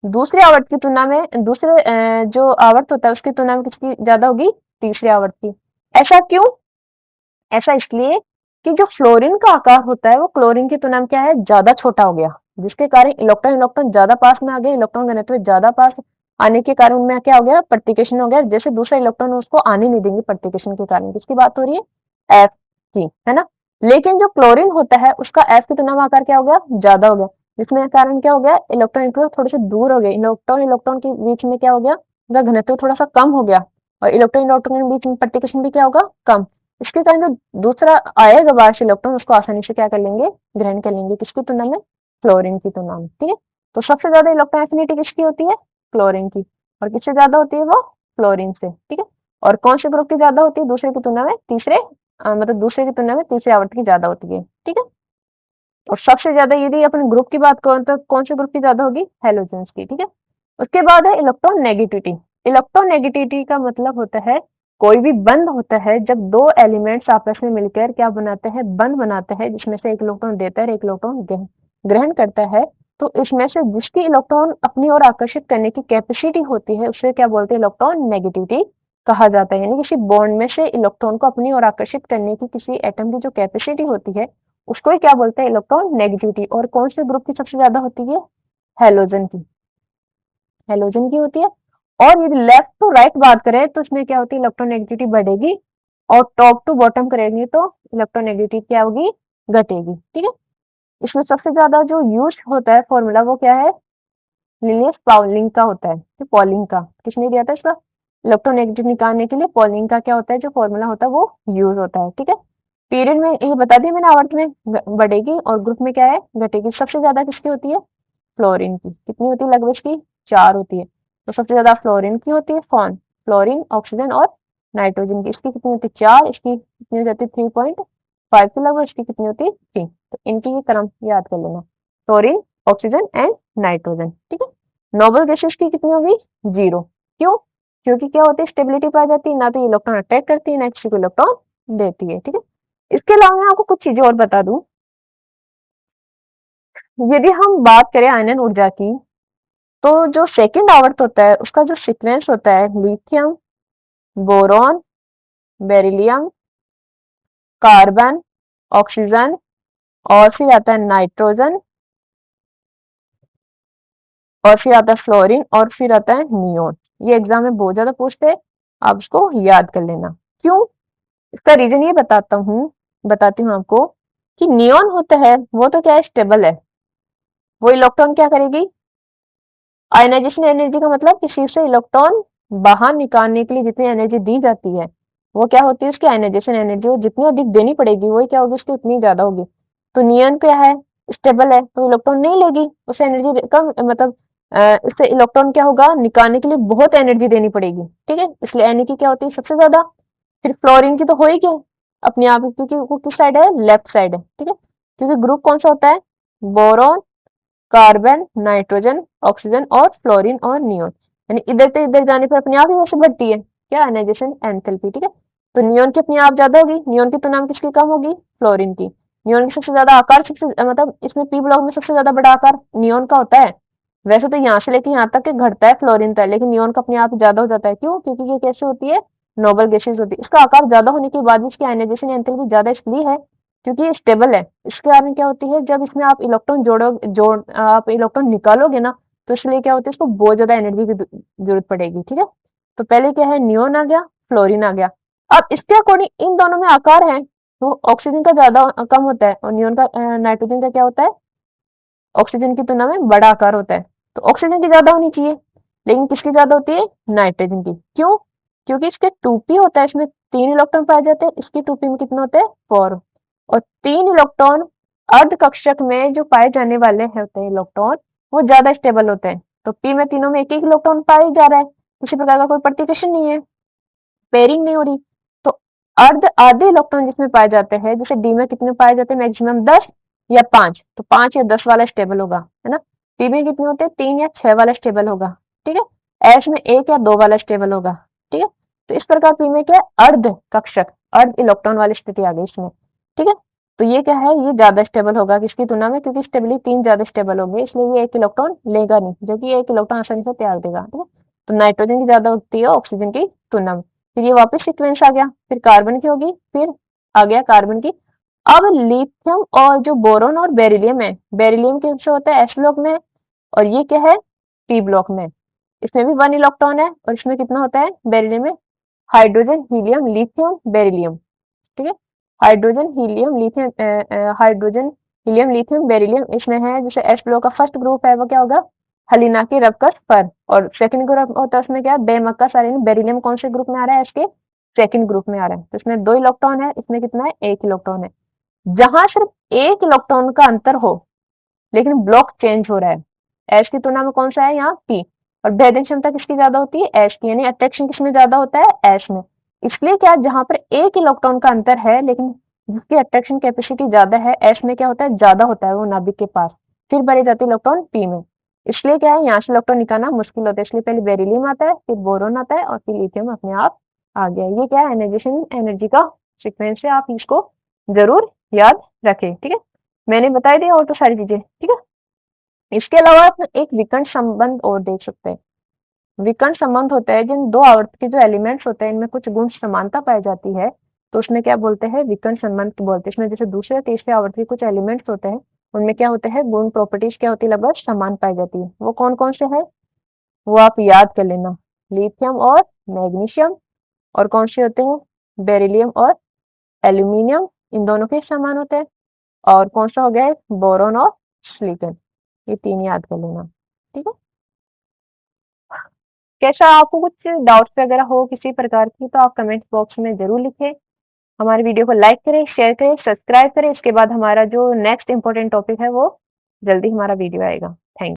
दूसरे आवर्त की तुलना में दूसरे जो आवर्त होता है उसकी तुलना में किसकी ज्यादा होगी? तीसरे आवर्त की। ऐसा क्यों? ऐसा इसलिए कि जो फ्लोरीन का आकार होता है वो क्लोरीन की तुलना में क्या है? ज्यादा छोटा हो गया, जिसके कारण इलेक्ट्रॉन इलेक्ट्रॉन ज्यादा पास में आ गए, इलेक्ट्रॉन घनत्व ज्यादा पास आने के कारण उनमें क्या हो गया? प्रतिकर्षण हो गया, जैसे दूसरा इलेक्ट्रॉन उसको आने नहीं देंगे प्रतिकर्षण के कारण। किसकी बात हो रही है? एफ की, है ना। लेकिन जो क्लोरीन होता है उसका एफ की तुलना में आकार क्या हो गया? ज्यादा हो गया, जिसमें कारण क्या हो गया? इलेक्ट्रॉन इलेक्ट्रॉन थोड़े से दूर हो गए, इलेक्ट्रॉन इलेक्ट्रॉन के बीच में क्या हो गया? उनका घनत्व थोड़ा सा कम हो गया, और इलेक्ट्रॉन इलेक्ट्रॉन के बीच में प्रतिकर्षण भी क्या होगा? कम। इसके कारण जो दूसरा आएगा बाहर से इलेक्ट्रॉन उसको आसानी से क्या कर लेंगे? ग्रहण कर लेंगे। किसकी तुलना में? क्लोरीन की तुलना में। ठीक है, तो सबसे ज्यादा इलेक्ट्रॉन एफिनिटी किसकी होती है? क्लोरीन की। और किससे ज्यादा होती है वो? फ्लोरीन से। ठीक है, और कौन से ग्रुप की ज्यादा होती है दूसरे की तुलना में? तीसरे मतलब दूसरे की तुलना में तीसरे आवर्त की ज्यादा होती है। ठीक है, और सबसे ज्यादा यदि अपन ग्रुप की बात करें तो कौन से ग्रुप की ज्यादा होगी? हेलोजेंस की। ठीक है, उसके बाद है इलेक्ट्रॉन नेगेटिविटी। इलेक्ट्रोनेगेटिविटी का मतलब होता है कोई भी बंध होता है जब दो एलिमेंट्स आपस में मिलकर क्या बनाते हैं, बंध बनाते हैं, जिसमें से एक इलेक्ट्रॉन देता है, एक इलेक्ट्रॉन ग्रहण करता है। तो इसमें से जिसकी इलेक्ट्रॉन अपनी ओर आकर्षित करने की कैपेसिटी होती है उसे क्या बोलते हैं, इलेक्ट्रॉन नेगेटिविटी कहा जाता है। यानी किसी बॉन्ड में से इलेक्ट्रॉन को अपनी ओर आकर्षित करने की किसी एटम की जो कैपेसिटी होती है उसको ही क्या बोलते हैं, इलेक्ट्रॉन नेगेटिविटी। और कौन से ग्रुप की सबसे ज्यादा होती है, हेलोजन की, हेलोजन की होती है। और यदि लेफ्ट टू राइट बात करें तो इसमें क्या होती है, इलेक्ट्रोनेगेटिविटी बढ़ेगी, और टॉप टू बॉटम करेंगे तो इलेक्ट्रोनेगेटिविटी क्या होगी, घटेगी। ठीक है, इसमें सबसे ज्यादा जो यूज होता है फॉर्मूला वो क्या है, लिनियस पाउलिंग का होता है। तो पॉलिंग का किसने दिया था इसका, इलेक्ट्रोनेगेटिव निकालने के लिए पॉलिंग का क्या होता है, जो फॉर्मूला होता है वो यूज होता है। ठीक है, पीरियड में ये बता दिया मैंने, आवर्त में बढ़ेगी और ग्रुप में क्या है, घटेगी। सबसे ज्यादा किसकी होती है, फ्लोरीन की। कितनी होती है लगभग इसकी, 4 होती है। तो सबसे ज्यादा फ्लोरीन की होती है, कौन, फ्लोरीन, ऑक्सीजन और नाइट्रोजन की। इसकी कितनी होती है, 4, इसकी कितनी हो जाती है, 3.5 के लगभग, इसकी कितनी होती है, 3। तो इनकी ये क्रम याद कर लेना, फ्लोरीन, ऑक्सीजन एंड नाइट्रोजन। ठीक है, नोबल गैसेस की कितनी होगी, 0। क्यों, क्योंकि क्या होती है, स्टेबिलिटी पाई जाती है, ना तो इलेक्ट्रॉन अटैक करती है ना किसी को इलेक्ट्रॉन देती है। ठीक है, इसके अलावा मैं आपको कुछ चीजें और बता दूं। यदि हम बात करें आयनन ऊर्जा की, तो जो सेकंड आवर्त होता है उसका जो सीक्वेंस होता है, lithium, boron, beryllium, carbon, oxygen और फिर आता है नाइट्रोजन और फिर आता है फ्लोरीन और फिर आता है नियोन। ये एग्जाम में बहुत ज्यादा पूछते हैं, आप इसको याद कर लेना। क्यों, इसका रीजन ये बताती हूँ आपको, कि नियोन होता है वो तो क्या है, स्टेबल है। वो इलेक्ट्रॉन क्या करेगी, आयनाइजेशन एनर्जी का मतलब किसी से इलेक्ट्रॉन बाहर निकालने के लिए जितनी एनर्जी दी जाती है वो क्या होती है, उसकी आयनाइजेशन एनर्जी। वो जितनी अधिक देनी पड़ेगी वही क्या होगी, उसकी उतनी ज्यादा होगी। तो नियॉन क्या है, स्टेबल है, तो इलेक्ट्रॉन नहीं लेगी, उसे एनर्जी कम, मतलब उससे इलेक्ट्रॉन क्या होगा, निकालने के लिए बहुत एनर्जी देनी पड़ेगी। ठीक है, इसलिए एन की क्या होती है, सबसे ज्यादा। फिर फ्लोरीन की तो हो ही क्या, अपने आप ही, क्योंकि वो किस साइड है, लेफ्ट साइड है। ठीक है, क्योंकि ग्रुप कौन सा होता है, बोरॉन, कार्बन, नाइट्रोजन, ऑक्सीजन और फ्लोरीन और नियोन। यानी इधर से इधर जाने पर अपने आप ही वैसे बढ़ती है क्या, आयनाइजेशन एंथैल्पी। ठीक है, तो नियोन की अपने आप ज्यादा होगी, नियोन की तुलना में किसकी कम होगी, फ्लोरीन की। नियोन की सबसे ज्यादा आकार, सबसे मतलब इसमें पी ब्लॉक में सबसे ज्यादा बड़ा आकार नियोन का होता है। वैसे तो यहाँ से लेके यहाँ तक के घटता है फ्लोरीन का, लेकिन नियोन का अपने आप ही ज्यादा हो जाता है। क्यों, क्योंकि ये कैसे होती है, नोबल गैसेज होती है। इसका आकार ज्यादा होने के बाद भी इसकी आयनाइजेशन एंथैल्पी ज्यादा इसलिए है क्योंकि ये स्टेबल है। इसके कारण क्या होती है, जब इसमें आप इलेक्ट्रॉन आप इलेक्ट्रॉन निकालोगे ना, तो इसलिए क्या होता है, इसको बहुत ज्यादा एनर्जी की जरूरत पड़ेगी। ठीक है, तो पहले क्या है, नियोन आ गया, फ्लोरीन आ गया। अब इसके अकॉर्डिंग इन दोनों में आकार है, तो ऑक्सीजन का ज्यादा कम होता है और नियोन का नाइट्रोजन का क्या होता है, ऑक्सीजन की तुलना में बड़ा आकार होता है। तो ऑक्सीजन की ज्यादा होनी चाहिए, लेकिन किसकी ज्यादा होती है, नाइट्रोजन की। क्यों, क्योंकि इसके 2p होता है, इसमें 3 इलेक्ट्रॉन पाए जाते हैं, इसकी 2p में कितना होता है, 4। और 3 इलेक्ट्रॉन अर्ध कक्षक में जो पाए जाने वाले होते हैं इलेक्ट्रॉन, वो ज्यादा स्टेबल होते हैं। तो p में तीनों में एक एक इलेक्ट्रॉन पाया जा रहा है, किसी प्रकार का कोई प्रतिकर्षण नहीं है, पेयरिंग नहीं हो रही। तो अर्ध आधे इलेक्ट्रॉन जिसमें पाए जाते हैं, जैसे डी में कितने पाए जाते हैं, मैक्सिमम 10 या 5, तो 5 या 10 वाला स्टेबल होगा, है ना। पी में कितने होते हैं, 3 या 6 वाला स्टेबल होगा। ठीक है, एस में 1 या 2 वाला स्टेबल होगा। ठीक है, तो इस प्रकार पी में क्या है, अर्ध कक्षक, अर्ध इलेक्ट्रॉन वाली स्थिति आ गई इसमें। ठीक है, तो ये क्या है, ये ज्यादा स्टेबल होगा किसकी तुलना में, क्योंकि स्टेबिलिटी 3 ज्यादा स्टेबल होगी, इसलिए ये 1 इलेक्ट्रॉन लेगा नहीं, जो कि 1 इलेक्ट्रॉन आसानी से त्याग देगा। ठीक है, तो नाइट्रोजन की ज्यादा होती है ऑक्सीजन की तुलना में। फिर ये वापस सीक्वेंस आ गया, फिर कार्बन की होगी, फिर आ गया कार्बन की। अब लिथियम और जो बोरोन और बेरिलियम है, बेरिलियम किससे होता है, एस ब्लॉक में, और ये क्या है, पी ब्लॉक में। इसमें भी 1 इलेक्ट्रॉन है और इसमें कितना होता है, बेरिलियम में, हाइड्रोजन, हीलियम, लिथियम, बेरिलियम। ठीक है, hydrogen, helium, lithium, hydrogen, helium, lithium, beryllium इसमें है। जैसे एस ब्लॉक का फर्स्ट ग्रुप है वो क्या होगा, हलीनाकी रबकस फर, और सेकंड ग्रुप होता है उसमें क्या, बेमक्का सारिन। बेरिलियम कौन से ग्रुप में आ रहा है, इसके सेकंड ग्रुप में आ रहा है, तो इसमें 2 इलेक्ट्रॉन है, इसमें कितना है, 1 इलेक्ट्रॉन है। जहां सिर्फ 1 इलेक्ट्रॉन का अंतर हो लेकिन ब्लॉक चेंज हो रहा है, एस की तुलना में कौन सा है, यहाँ पी। और भेदन क्षमता किसकी ज्यादा होती है, एस की, यानी अट्रैक्शन किसमें ज्यादा होता है, एस में। इसलिए क्या, जहां पर 1 इलेक्ट्रॉन का अंतर है लेकिन जिसकी अट्रैक्शन कैपेसिटी ज्यादा है, एस में क्या होता है, ज्यादा होता है वो नाभिक के पास, फिर भरे जाते इलेक्ट्रॉन पी में। इसलिए क्या है, यहाँ से इलेक्ट्रॉन निकालना मुश्किल होता है, इसलिए पहले बेरिलियम आता है, फिर बोरोन आता है और फिर लिथियम अपने आप आ गया। ये क्या है, आयनाइजेशन एनर्जी का सीक्वेंस है, आप इसको जरूर याद रखें। ठीक है, मैंने बता दिया और तो सारी चीजें। ठीक है, इसके अलावा आप एक विकर्ण संबंध और देख सकते हैं। विकर्ण संबंध होता है जिन दो आवर्त के जो एलिमेंट्स होते हैं इनमें कुछ गुण समानता पाई जाती है, तो उसमें क्या बोलते हैं, विकर्ण संबंध बोलते हैं। इसमें जैसे दूसरे और तीसरे आवर्त के कुछ एलिमेंट्स होते हैं, उनमें क्या होते हैं, गुण प्रॉपर्टीज क्या होती है, लगभग समान पाई जाती है। वो कौन कौन से है, वो आप याद कर लेना, लिथियम और मैग्नीशियम। और कौन से होते हैं, बेरिलियम और एल्यूमिनियम, इन दोनों के समान होते हैं। और कौन सा हो गया है, बोरोन और सिलिकॉन, ये तीन याद कर लेना। ठीक है, कैसा, आपको कुछ डाउट्स वगैरह हो किसी प्रकार की तो आप कमेंट बॉक्स में जरूर लिखें। हमारे वीडियो को लाइक करें, शेयर करें, सब्सक्राइब करें। इसके बाद हमारा जो नेक्स्ट इंपॉर्टेंट टॉपिक है वो जल्दी हमारा वीडियो आएगा। थैंक